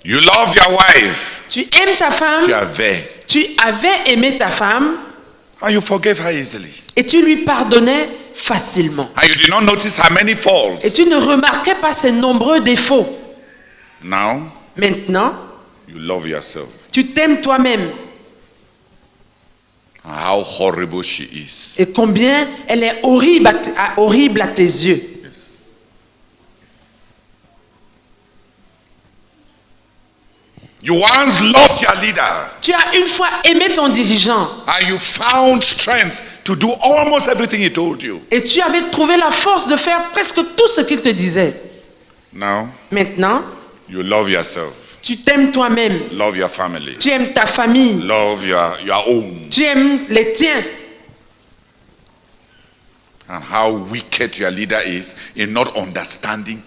You love your wife. Tu aimes ta femme. Tu avais aimé ta femme. And you forgave her easily. Et tu lui pardonnais facilement. And you did not notice her many faults. Et tu ne remarquais pas ses nombreux défauts. Now, maintenant, you love yourself. Tu t'aimes toi-même. And how horrible she is. Et combien elle est horrible à tes yeux. Yes. You once loved your leader. Tu as une fois aimé ton dirigeant. And you found strength to do almost everything he told you. Et tu avais trouvé la force de faire presque tout ce qu'il te disait. Now, maintenant, you love yourself. Tu t'aimes toi-même. Love your family. Tu aimes ta famille. Love your own. Tu aimes les tiens. And how wicked your leader is in not understanding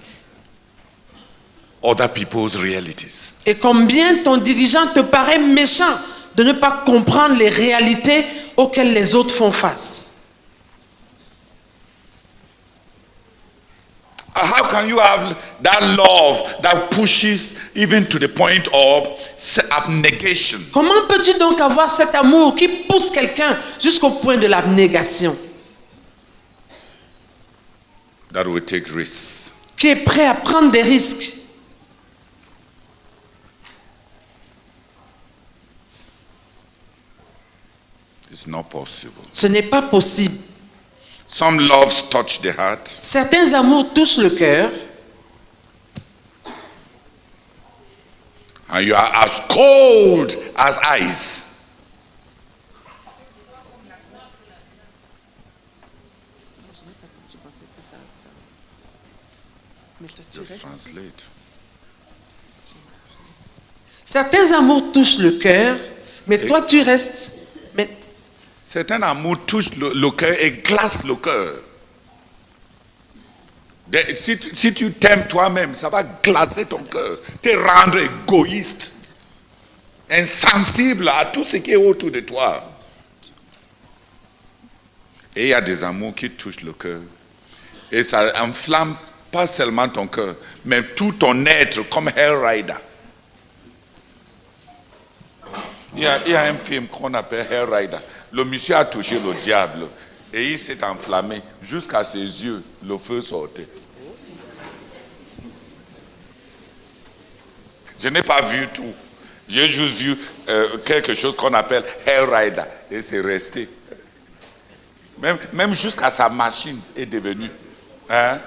other people's realities. Et combien ton dirigeant te paraît méchant de ne pas comprendre les réalités auxquelles les autres font face. How can you have that love that pushes even to the point of abnegation? Comment peux-tu donc avoir cet amour qui pousse quelqu'un jusqu'au point de l'abnégation? That will take risks. Qui est prêt à prendre des risques. It's not possible. Ce n'est pas possible. Some loves touch the heart. Certains amours touchent le cœur. And you are as cold as ice. Translate. Certains amours touchent le cœur, mais toi tu restes. Mais certains amours touchent le cœur et glacent le cœur. Si tu t'aimes toi-même, ça va glacer ton cœur, te rendre égoïste, insensible à tout ce qui est autour de toi. Et il y a des amours qui touchent le cœur. Et ça enflamme pas seulement ton cœur, mais tout ton être comme Hell Rider. Il y a un film qu'on appelle Hell Rider. Le monsieur a touché le diable et il s'est enflammé jusqu'à ses yeux, le feu sortait. Je n'ai pas vu tout. J'ai juste vu quelque chose qu'on appelle Hell Rider et c'est resté. Même jusqu'à sa machine est devenue. Hein?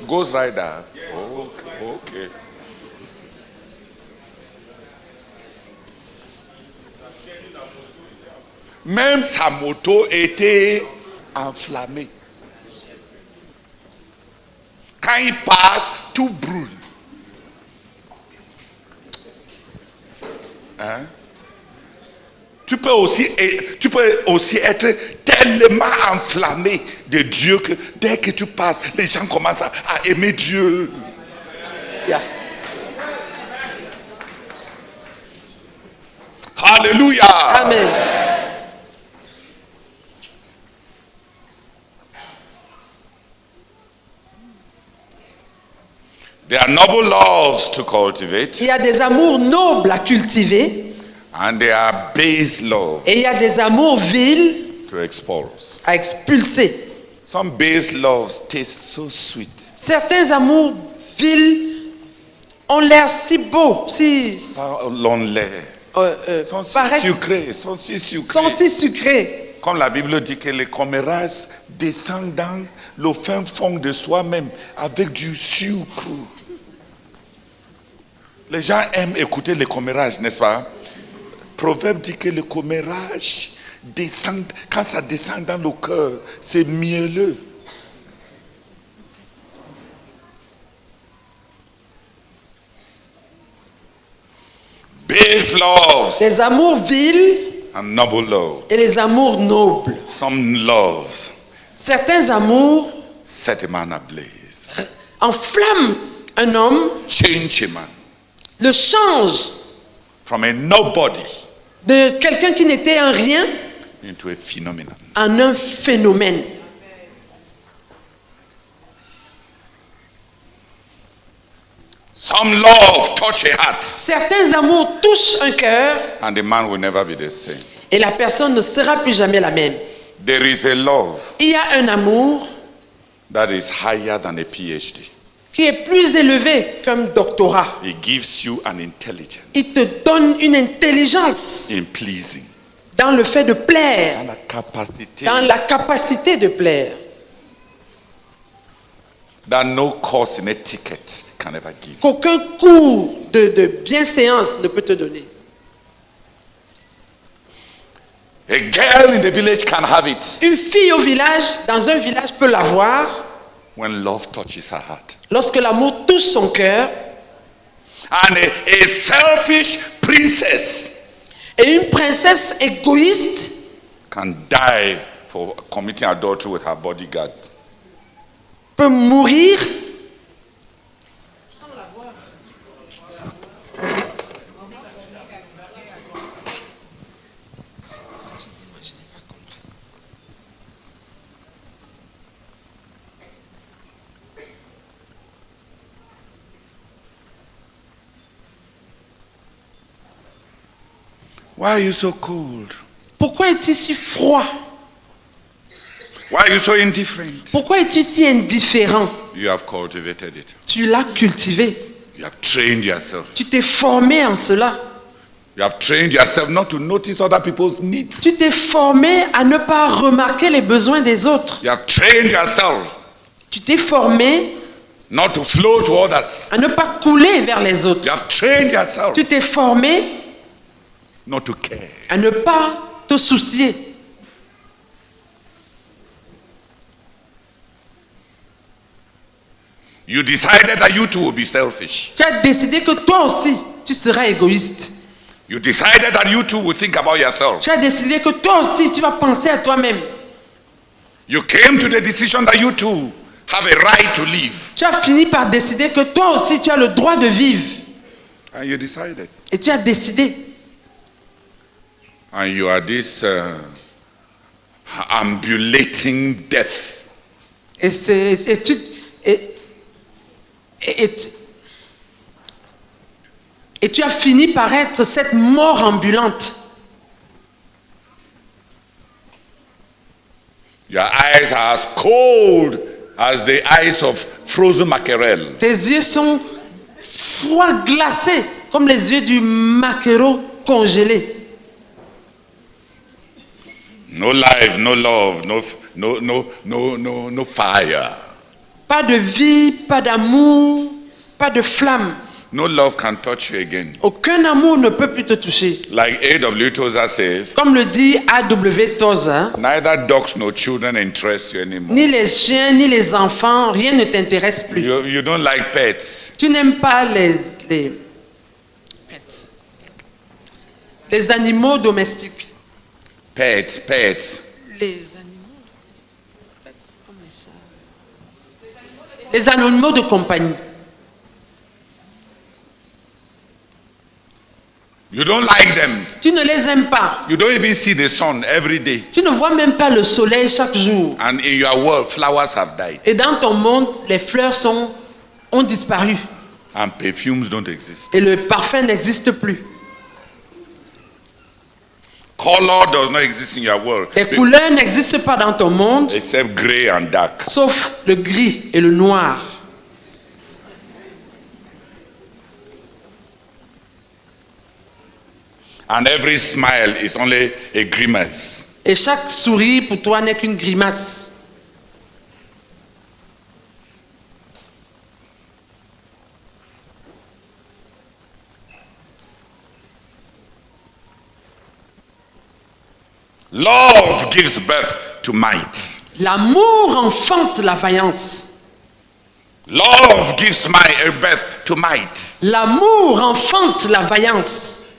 Ghost Rider. Ok. Même sa moto était enflammée. Quand il passe, tout brûle. Hein? Tu peux aussi être tellement enflammé de Dieu que dès que tu passes, les gens commencent à aimer Dieu. Yeah. Alléluia. Amen. There are noble loves to cultivate. Il y a des amours nobles à cultiver. And there are base love Et il y a des amours vils to expose. à expulser. Some base loves taste so sweet. Certains amours vils ont l'air si beaux, si Sont si paraissent- sucrés, sont si sucrés. sont si sucrés. Comme la Bible dit que les commérages descendent dans le fin fond de soi-même avec du sucre. Les gens aiment écouter les commérages, n'est-ce pas? Proverbe dit que le commérage descend, quand ça descend dans le cœur, c'est mielleux. Base love Les amours vils and noble love. et les amours nobles. Some loves Certains amours set a man ablaze. enflamment un homme, Change a man le changent from a nobody de quelqu'un qui n'était un rien into a phenomenon. en un phénomène. Some love touch a heart, Certains amours touchent un cœur and the man will never be the same. et la personne ne sera plus jamais la même. There is a love Il y a un amour that is higher than a PhD. qui est plus élevé qu'un doctorat. It gives you an intelligence Il te donne une intelligence in pleasing dans le fait de plaire, and a capacity dans la capacité de plaire, that no course in a ticket can ever give. qu'aucun cours de bienséance ne peut te donner. A girl in the village can have it Une fille au village, dans un village, peut l'avoir when love touches her heart. lorsque l'amour touche son cœur. And a selfish princess Et une princesse égoïste can die for committing adultery with her bodyguard. peut mourir Why are you so cold? Pourquoi es-tu si froid? Why are you so indifferent? Pourquoi es-tu si indifférent? You have cultivated it. Tu l'as cultivé. You have trained yourself. Tu t'es formé en cela. You have trained yourself not to notice other people's needs. Tu t'es formé à ne pas remarquer les besoins des autres. You have trained yourself Tu t'es formé not to flow to others. à ne pas couler vers les autres. You have trained yourself Tu t'es formé not to care. à ne pas te soucier. You decided that you too will be selfish. Tu as décidé que toi aussi, tu seras égoïste. You decided that you too will think about yourself. Tu as décidé que toi aussi, tu vas penser à toi-même. You came to the decision that you too have a right to live. Tu as fini par décider que toi aussi, tu as le droit de vivre. And you decided. Et tu as décidé. And you are this ambulating death. Et tu as fini par être cette mort ambulante. Your eyes are as cold as the eyes of frozen mackerel. Tes yeux sont froids, glacés, comme les yeux du maquereau congelé. No life, no love, no fire. Pas de vie, pas d'amour, pas de flamme. No love can touch you again. Aucun amour ne peut plus te toucher. Like A.W. Tozer says, Comme le dit A.W. Tozer, neither dogs nor children interest you anymore. ni les chiens, ni les enfants, rien ne t'intéresse plus. You don't like pets. Tu n'aimes pas les animaux domestiques. Pets. Les animaux domestiques. Comme les chats. Les animaux de compagnie. You don't like them. Tu ne les aimes pas. You don't even see the sun every day. Tu ne vois même pas le soleil chaque jour. And in your world, flowers have died. Et dans ton monde, les fleurs ont disparu. And perfumes don't exist. Et le parfum n'existe plus. Color does not exist in your world. Les couleurs n'existent pas dans ton monde, Except gray and dark. sauf le gris et le noir. And every smile is only a grimace. Et chaque sourire pour toi n'est qu'une grimace. Love gives birth to might. L'amour enfante la vaillance. Love gives birth to might. L'amour enfante la vaillance.